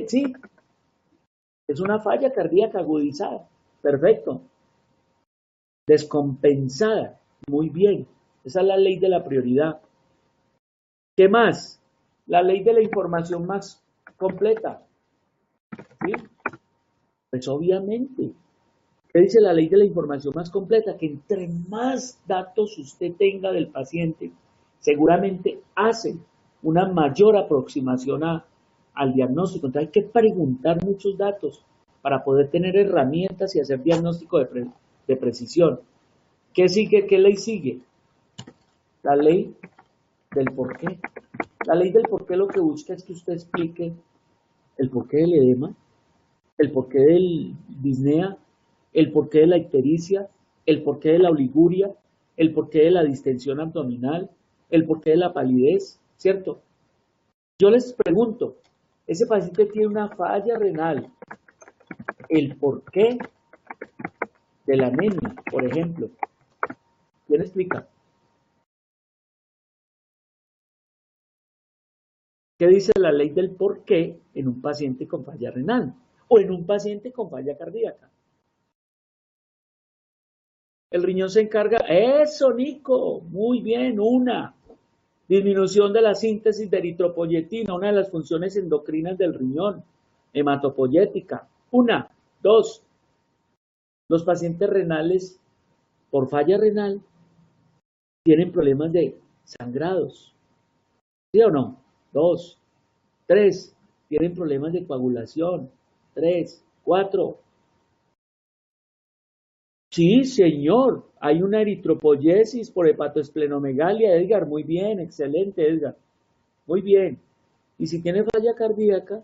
Sí, es una falla cardíaca agudizada. Perfecto. Descompensada. Muy bien. Esa es la ley de la prioridad. ¿Qué más? La ley de la información más completa. ¿Sí? Pues obviamente. ¿Qué dice la ley de la información más completa? Que entre más datos usted tenga del paciente, seguramente hace una mayor aproximación al diagnóstico. Entonces hay que preguntar muchos datos para poder tener herramientas y hacer diagnóstico de precisión. ¿Qué sigue? ¿Qué ley sigue? La ley del por qué. La ley del por qué lo que busca es que usted explique el porqué del edema, el porqué del disnea, el porqué de la ictericia, el porqué de la oliguria, el porqué de la distensión abdominal, el porqué de la palidez, ¿cierto? Yo les pregunto, ese paciente tiene una falla renal, el porqué de la anemia, por ejemplo. ¿Quién explica? ¿Qué dice la ley del porqué en un paciente con falla renal o en un paciente con falla cardíaca? El riñón se encarga, eso, Nico, muy bien, disminución de la síntesis de eritropoyetina, una de las funciones endocrinas del riñón. hematopoyética. Una, dos, los pacientes renales por falla renal tienen problemas de sangrados. ¿Sí o no? Dos, tres, tienen problemas de coagulación. Tres, cuatro. Sí, señor, hay una eritropoyesis por hepatoesplenomegalia, Edgar, muy bien, excelente, Edgar, muy bien. Y si tiene falla cardíaca,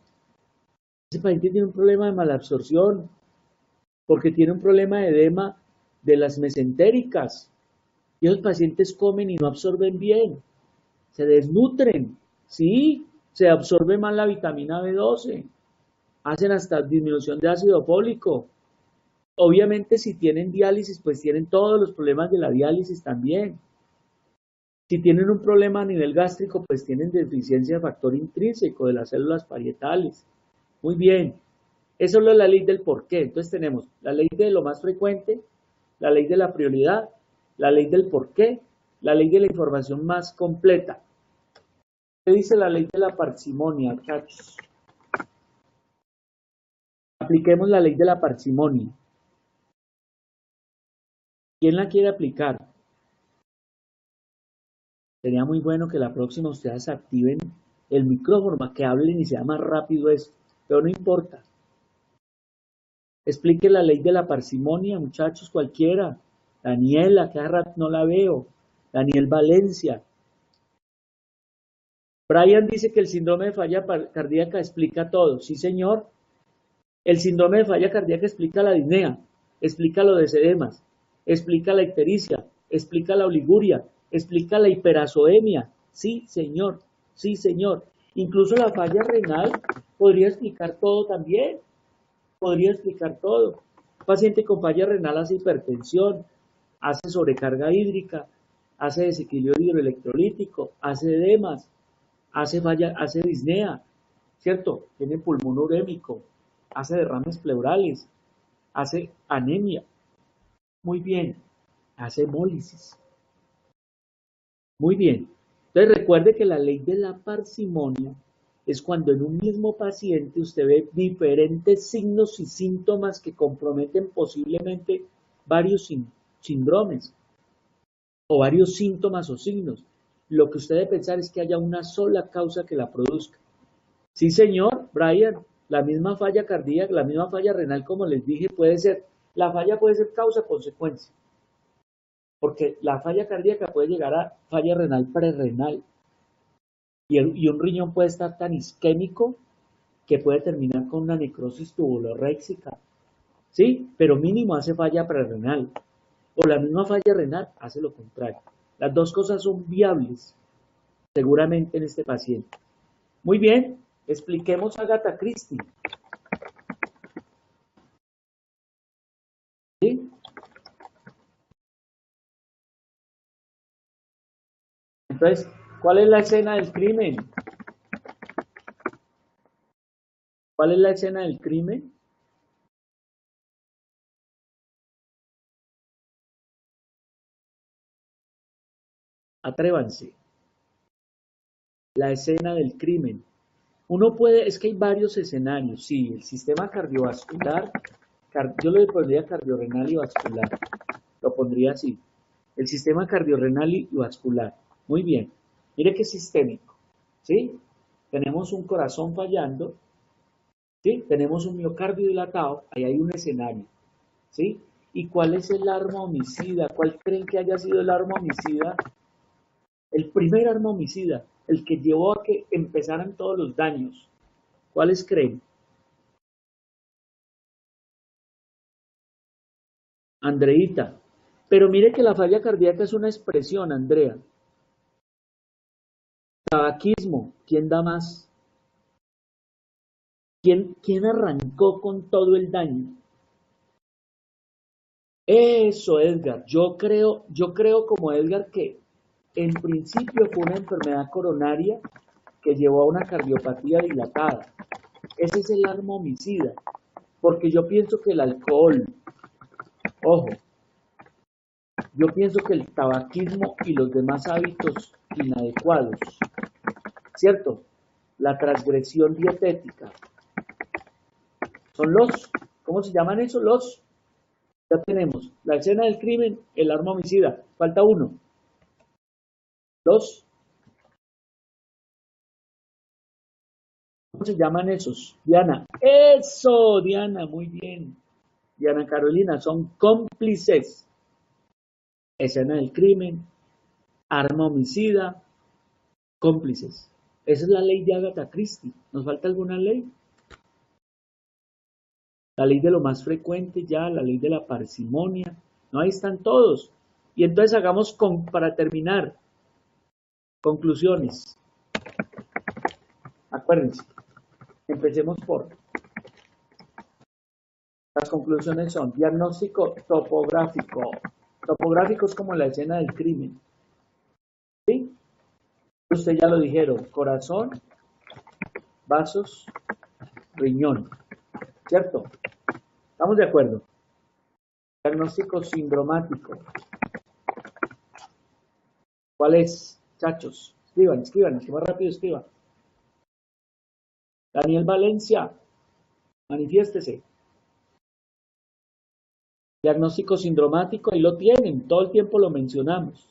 ese paciente tiene un problema de malabsorción, porque tiene un problema de edema de las mesentéricas, y los pacientes comen y no absorben bien, se desnutren, sí, se absorbe mal la vitamina B12, hacen hasta disminución de ácido fólico. Obviamente si tienen diálisis, pues tienen todos los problemas de la diálisis también. Si tienen un problema a nivel gástrico, pues tienen deficiencia de factor intrínseco de las células parietales. Muy bien, eso es la ley del porqué. Entonces tenemos la ley de lo más frecuente, la ley de la prioridad, la ley del porqué, la ley de la información más completa. ¿Qué dice la ley de la parsimonia, muchachos? Apliquemos la ley de la parsimonia. ¿Quién la quiere aplicar? Sería muy bueno que la próxima ustedes activen el micrófono para que hablen y sea más rápido esto, pero no importa. Explique la ley de la parsimonia, muchachos, cualquiera. Daniela, que hace rato no la veo. Daniel Valencia. Brian dice que el síndrome de falla cardíaca explica todo. Sí, señor. El síndrome de falla cardíaca explica la disnea, explica los edemas, explica la ictericia, explica la oliguria, explica la hiperazoemia. Sí, señor. Sí, señor. Incluso la falla renal podría explicar todo también. Podría explicar todo. Un paciente con falla renal hace hipertensión, hace sobrecarga hídrica, hace desequilibrio hidroelectrolítico, hace edemas, hace falla, hace disnea, ¿cierto? Tiene pulmón urémico, hace derrames pleurales, hace anemia. Muy bien, hace hemólisis. Muy bien. Entonces recuerde que la ley de la parsimonia es cuando en un mismo paciente usted ve diferentes signos y síntomas que comprometen posiblemente varios síndromes o varios síntomas o signos. Lo que usted debe pensar es que haya una sola causa que la produzca. Sí, señor, Brian, la misma falla cardíaca, la misma falla renal, como les dije, puede ser, la falla puede ser causa-consecuencia, porque la falla cardíaca puede llegar a falla renal prerrenal, y un riñón puede estar tan isquémico que puede terminar con una necrosis tubuloréxica, ¿sí? Pero mínimo hace falla prerrenal, o la misma falla renal hace lo contrario. Las dos cosas son viables, seguramente en este paciente. Muy bien, expliquemos a Agatha Christie. ¿Sí? Entonces, ¿cuál es la escena del crimen? ¿Cuál es la escena del crimen? Atrévanse. La escena del crimen. Uno puede, es que hay varios escenarios. Sí, el sistema cardiovascular, yo lo pondría cardiorrenal y vascular. Lo pondría así. El sistema cardiorrenal y vascular. Muy bien. Mire qué sistémico. ¿Sí? Tenemos un corazón fallando. ¿Sí? Tenemos un miocardio dilatado. Ahí hay un escenario. ¿Sí? ¿Y cuál es el arma homicida? ¿Cuál creen que haya sido el arma homicida? El primer arma homicida, el que llevó a que empezaran todos los daños. ¿Cuáles creen? Andreita. Pero mire que la falla cardíaca es una expresión, Andrea. Tabaquismo, ¿quién da más? ¿Quién arrancó con todo el daño? Eso, Edgar. Yo creo como Edgar que en principio fue una enfermedad coronaria que llevó a una cardiopatía dilatada. Ese es el arma homicida. Porque yo pienso que el alcohol, ojo, yo pienso que el tabaquismo y los demás hábitos inadecuados, ¿cierto? La transgresión dietética, Son los, ¿cómo se llaman eso? Los, ya tenemos la escena del crimen, el arma homicida. Falta uno. Los, ¿cómo se llaman esos? Diana. Eso, Diana, muy bien. Diana Carolina, son cómplices. Escena del crimen, arma homicida, cómplices. Esa es la ley de Agatha Christie. ¿Nos falta alguna ley? La ley de lo más frecuente ya, la ley de la parsimonia. No, ahí están todos. Y entonces hagamos, para terminar, conclusiones. Acuérdense, empecemos por las conclusiones son diagnóstico topográfico. Topográfico es como la escena del crimen. ¿Sí? Usted ya lo dijeron, corazón, vasos, riñón. ¿Cierto? ¿Estamos de acuerdo? Diagnóstico sindromático. ¿Cuál es, chachos? Escriban, que más rápido escriban. Daniel Valencia, manifiéstese. Diagnóstico sindromático, ahí lo tienen, todo el tiempo lo mencionamos.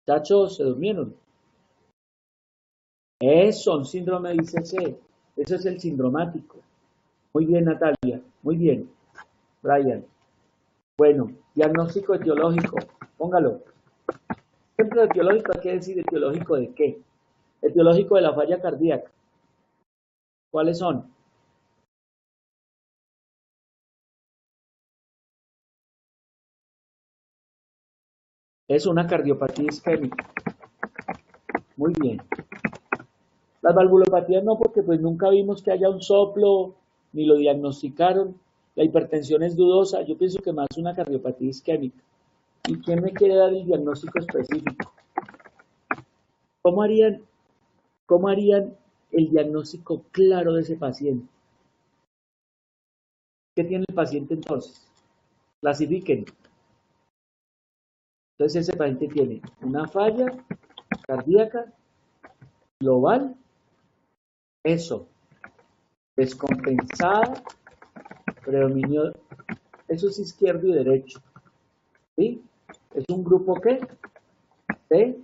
Chachos, se durmieron. Eso, un síndrome de ICC. Ese es el sindromático. Muy bien, Natalia. Muy bien. Brian. Bueno, diagnóstico etiológico. Póngalo. Ejemplo etiológico, ¿hay que decir etiológico de qué? Etiológico de la falla cardíaca. ¿Cuáles son? Es una cardiopatía isquémica. Muy bien. Las valvulopatías no, porque pues nunca vimos que haya un soplo, ni lo diagnosticaron. La hipertensión es dudosa. Yo pienso que más una cardiopatía isquémica. ¿Y quién me quiere dar el diagnóstico específico? ¿Cómo harían, cómo harían el diagnóstico claro de ese paciente? ¿Qué tiene el paciente entonces? Clasifiquen. Entonces ese paciente tiene una falla cardíaca global, eso, descompensada, predominio, eso es izquierdo y derecho. ¿Sí? Es un grupo ¿qué? De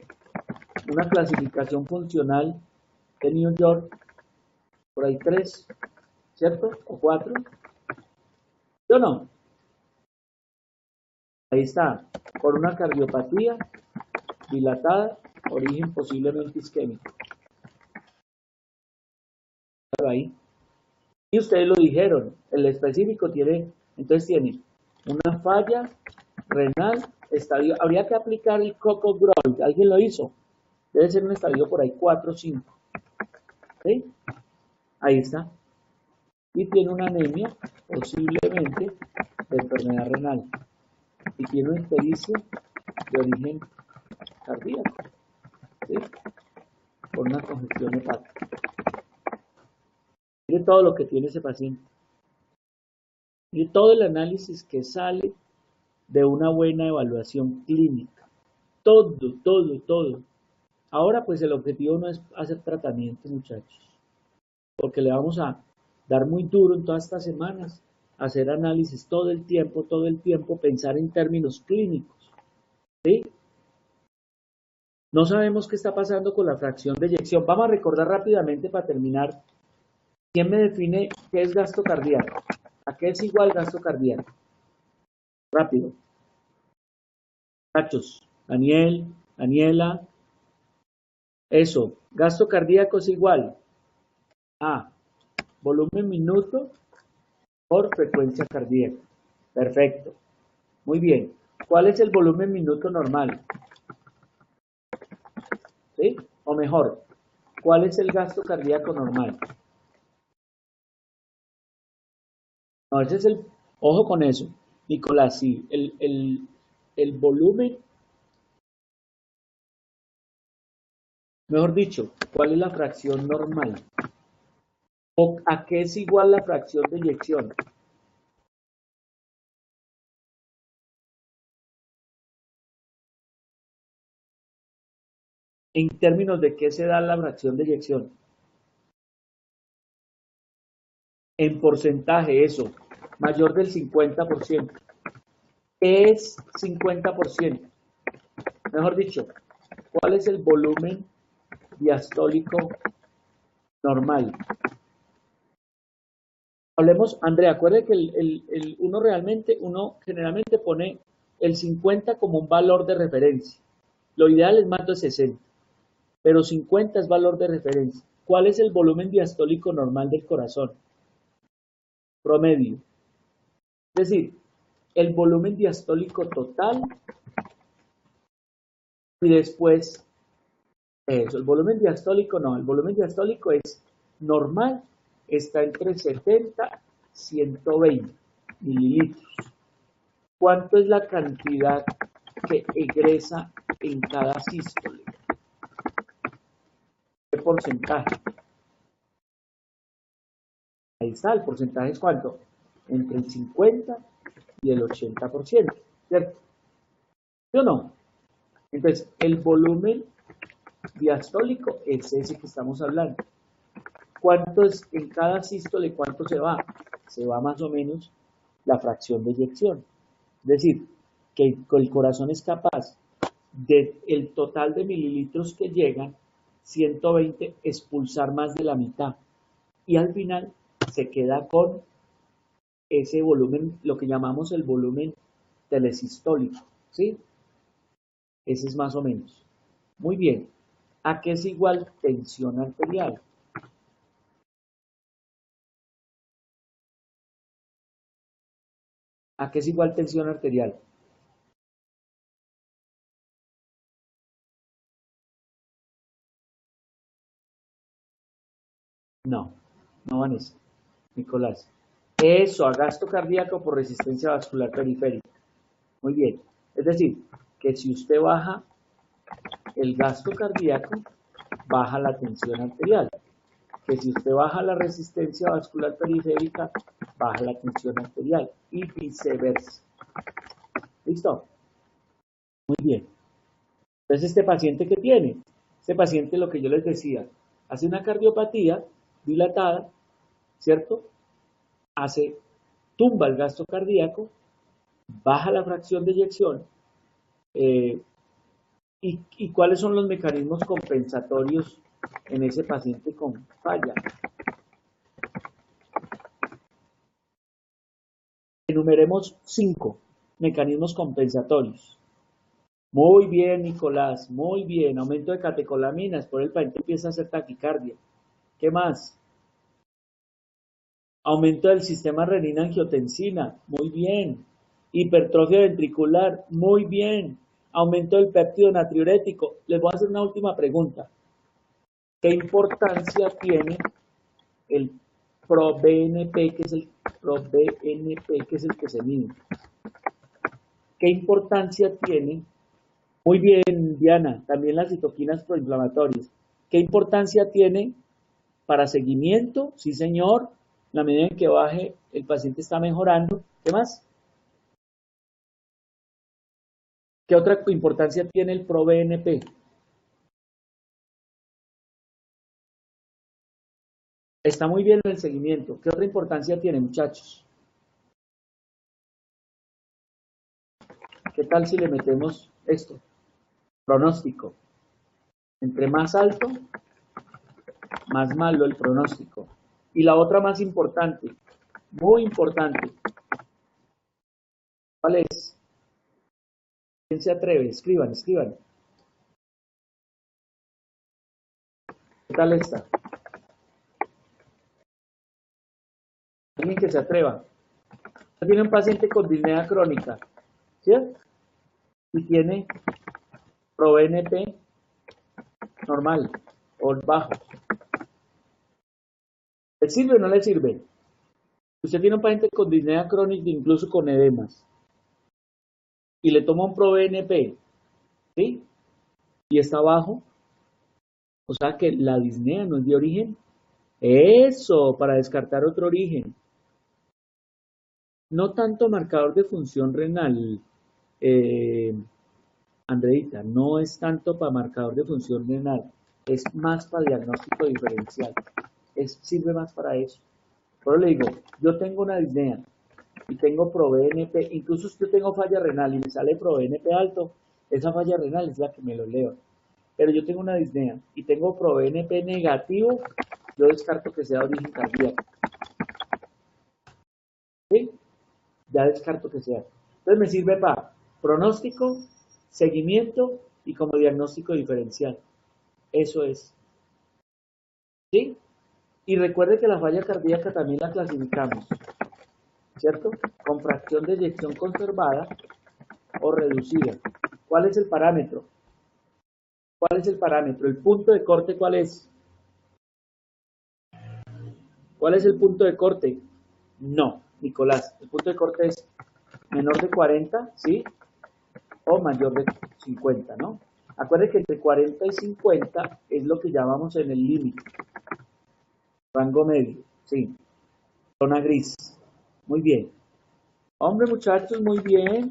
una clasificación funcional de New York, por ahí 3, ¿cierto? O 4. ¿Sí o no? Ahí está, por una cardiopatía dilatada, origen posiblemente isquémico. Ahí. Y ustedes lo dijeron, el específico tiene, entonces tiene una falla renal, estadio, habría que aplicar el Coco-Grove, ¿alguien lo hizo? Debe ser un estadio por ahí 4 o 5. ¿Sí? Ahí está. Y tiene una anemia, posiblemente, de enfermedad renal. Y tiene una ictericia de origen cardíaco, ¿sí? Por una congestión hepática. Mire todo lo que tiene ese paciente. Mire todo el análisis que sale de una buena evaluación clínica. Todo, todo, todo. Ahora pues el objetivo no es hacer tratamiento, muchachos, porque le vamos a dar muy duro en todas estas semanas, hacer análisis todo el tiempo, pensar en términos clínicos, ¿sí? No sabemos qué está pasando con la fracción de eyección. Vamos a recordar rápidamente para terminar. ¿Quién me define qué es gasto cardíaco? ¿A qué es igual gasto cardíaco? Rápido. Muchachos, Daniel, Daniela, eso. Gasto cardíaco es igual a volumen minuto por frecuencia cardíaca. Perfecto. Muy bien. ¿Cuál es el volumen minuto normal? ¿Sí? O mejor, ¿cuál es el gasto cardíaco normal? No, ese es el, ojo con eso, Nicolás, sí, el volumen, mejor dicho, ¿cuál es la fracción normal? ¿O a qué es igual la fracción de eyección? En términos de qué se da la fracción de eyección. En porcentaje, eso, mayor del 50%. Es 50%. Mejor dicho, ¿cuál es el volumen diastólico normal? Hablemos, Andrea, acuerde que uno generalmente pone el 50 como un valor de referencia. Lo ideal es más de 60, pero 50 es valor de referencia. ¿Cuál es el volumen diastólico normal del corazón? Promedio. Es decir, el volumen diastólico total y después eso. El volumen diastólico no, el volumen diastólico es normal, está entre 70 y 120 mililitros. ¿Cuánto es la cantidad que egresa en cada sístole? ¿Qué porcentaje? Ahí está, el porcentaje es cuánto, entre el 50 y el 80%, ¿cierto? ¿Sí o no? Entonces, el volumen diastólico es ese que estamos hablando. ¿Cuánto es en cada sístole? ¿Cuánto se va? Se va más o menos la fracción de eyección. Es decir, que el corazón es capaz de el total de mililitros que llegan, 120, expulsar más de la mitad. Y al final se queda con ese volumen, lo que llamamos el volumen telesistólico, ¿sí? Ese es más o menos. Muy bien. ¿A qué es igual tensión arterial? ¿A qué es igual tensión arterial? No, no, Vanessa. Nicolás. Eso, a gasto cardíaco por resistencia vascular periférica. Muy bien. Es decir, que si usted baja el gasto cardíaco, baja la tensión arterial. Que si usted baja la resistencia vascular periférica, baja la tensión arterial. Y viceversa. ¿Listo? Muy bien. Entonces, ¿este paciente qué tiene? Este paciente, lo que yo les decía, hace una cardiopatía dilatada, ¿cierto? Tumba el gasto cardíaco, baja la fracción de eyección. ¿Y cuáles son los mecanismos compensatorios en ese paciente con falla? Enumeremos 5 mecanismos compensatorios. Muy bien, Nicolás, muy bien. Aumento de catecolaminas, por el paciente empieza a hacer taquicardia. ¿Qué más? Aumento del sistema renina-angiotensina, muy bien. Hipertrofia ventricular, muy bien. Aumento del péptido natriurético. Les voy a hacer una última pregunta. ¿Qué importancia tiene el ProBNP, que es el ProBNP, que es el que se mide? ¿Qué importancia tiene? Muy bien, Diana, también las citoquinas proinflamatorias. ¿Qué importancia tiene para seguimiento? Sí, señor. La medida en que baje, el paciente está mejorando. ¿Qué más? ¿Qué otra importancia tiene el ProBNP? Está muy bien en el seguimiento. ¿Qué otra importancia tiene, muchachos? ¿Qué tal si le metemos esto? Pronóstico. Entre más alto, más malo el pronóstico. Y la otra más importante, muy importante. ¿Cuál es? ¿Quién se atreve? Escriban, escriban. ¿Qué tal esta? Alguien que se atreva. Tiene un paciente con disnea crónica, ¿cierto? Y tiene ProBNP normal o bajo. ¿Le sirve o no le sirve? Usted tiene un paciente con disnea crónica, incluso con edemas, y le toma un ProBNP, ¿sí? Y está bajo, o sea que la disnea no es de origen. Eso, para descartar otro origen. No tanto marcador de función renal, Andreita, no es tanto para marcador de función renal, es más para diagnóstico diferencial, sirve más para eso. Pero le digo, yo tengo una disnea y tengo ProBNP, incluso si yo tengo falla renal y me sale ProBNP alto, esa falla renal es la que me lo eleva. Pero yo tengo una disnea y tengo ProBNP negativo, yo descarto que sea de origen cardíaco. ¿Sí? Ya descarto que sea. Entonces me sirve para pronóstico, seguimiento y como diagnóstico diferencial. Eso es. ¿Sí? Y recuerde que la falla cardíaca también la clasificamos, ¿cierto? Con fracción de eyección conservada o reducida. ¿Cuál es el parámetro? ¿Cuál es el parámetro? ¿El punto de corte cuál es? ¿Cuál es el punto de corte? No, Nicolás. El punto de corte es menor de 40, ¿sí? O mayor de 50, ¿no? Acuérdense que entre 40 y 50 es lo que llamamos en el límite. Rango medio, sí. Zona gris. Muy bien. Hombre, muchachos, muy bien.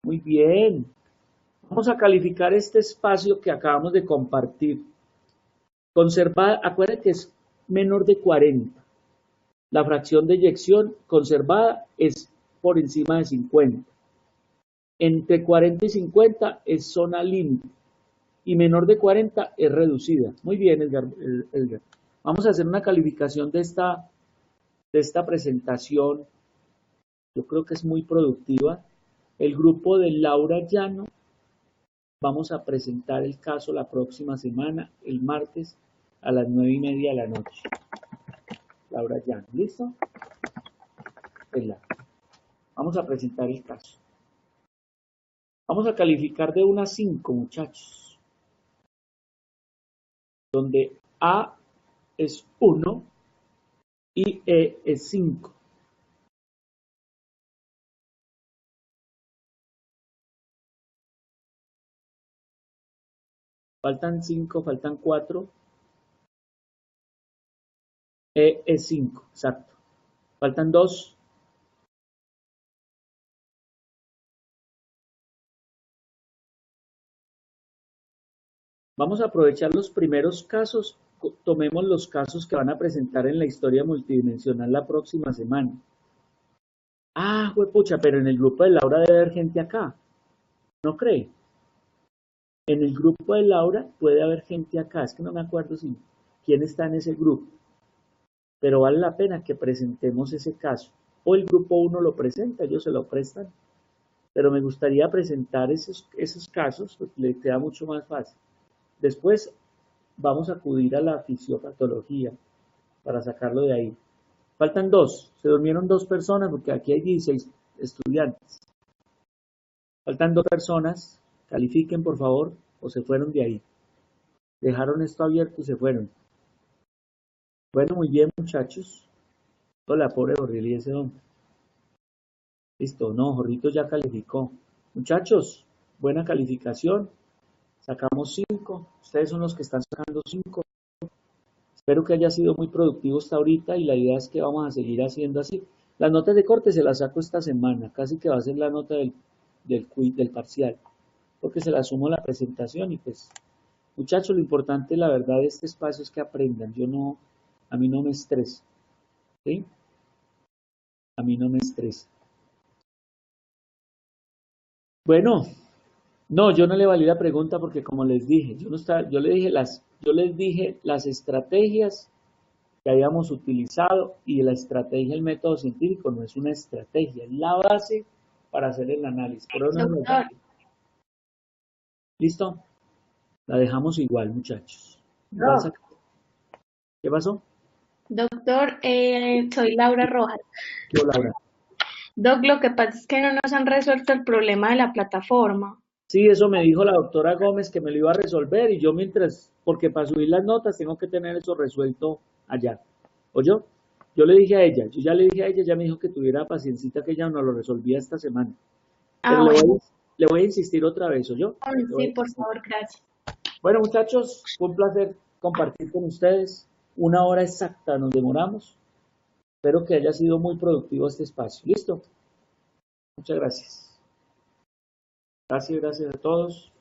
Muy bien. Vamos a calificar este espacio que acabamos de compartir. Conservada, acuérdense que es menor de 40. La fracción de eyección conservada es por encima de 50. Entre 40 y 50 es zona límite. Y menor de 40 es reducida. Muy bien, Edgar. Vamos a hacer una calificación de esta presentación. Yo creo que es muy productiva. El grupo de Laura Llano, vamos a presentar el caso la próxima semana, el martes, a las 9:30 de la noche. Laura Llano, ¿listo? Vamos a presentar el caso. Vamos a calificar de 1 a 5, muchachos. Donde A es 1 y E es 5. Faltan 5, faltan 4. E es 5, exacto. Faltan 2. Vamos a aprovechar los primeros casos. Tomemos los casos que van a presentar en la historia multidimensional la próxima semana. Ah, juepucha, pero en el grupo de Laura debe haber gente acá. ¿No cree? En el grupo de Laura puede haber gente acá. Es que no me acuerdo quién está en ese grupo. Pero vale la pena que presentemos ese caso. O el grupo 1 lo presenta, ellos se lo prestan. Pero me gustaría presentar esos casos, porque le queda mucho más fácil. Después vamos a acudir a la fisiopatología para sacarlo de ahí. Faltan 2, se durmieron 2 personas porque aquí hay 16 estudiantes. Faltan 2 personas, califiquen por favor o se fueron de ahí. Dejaron esto abierto y se fueron. Bueno, muy bien muchachos. Hola, pobre Jorge, ese hombre. Listo, no, Jorrito ya calificó. Muchachos, buena calificación. Sacamos 5. Ustedes son los que están sacando 5. Espero que haya sido muy productivo hasta ahorita y la idea es que vamos a seguir haciendo así. Las notas de corte se las saco esta semana, casi que va a ser la nota del quiz, del parcial, porque se las sumo a la presentación y pues, muchachos, lo importante, la verdad, de este espacio es que aprendan. A mí no me estresa, ¿sí? A mí no me estresa. Bueno, no, yo no le valí la pregunta porque como les dije, yo les dije las estrategias que habíamos utilizado y la estrategia, el método científico no es una estrategia, es la base para hacer el análisis. Doctor, ¿Listo? La dejamos igual, muchachos. Igual ¿Qué pasó? doctor, soy Laura Rojas. Yo, Laura. Doc, lo que pasa es que no nos han resuelto el problema de la plataforma. Sí, eso me dijo la doctora Gómez que me lo iba a resolver y yo mientras, porque para subir las notas tengo que tener eso resuelto allá. ¿Oyó? Yo le dije a ella, yo ya le dije a ella, ya me dijo que tuviera paciencita que ella no lo resolvía esta semana. Pero Ah, bueno. le voy a insistir otra vez, ¿oyó? Sí, por favor, gracias. Bueno, muchachos, fue un placer compartir con ustedes. 1 hora exacta nos demoramos. Espero que haya sido muy productivo este espacio. ¿Listo? Muchas gracias. Gracias a todos.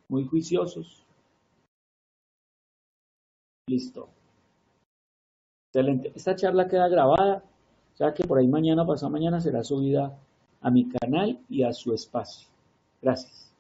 Muy juiciosos. Listo. Excelente. Esta charla queda grabada, o sea que por ahí mañana o pasado mañana será subida a mi canal y a su espacio. Gracias.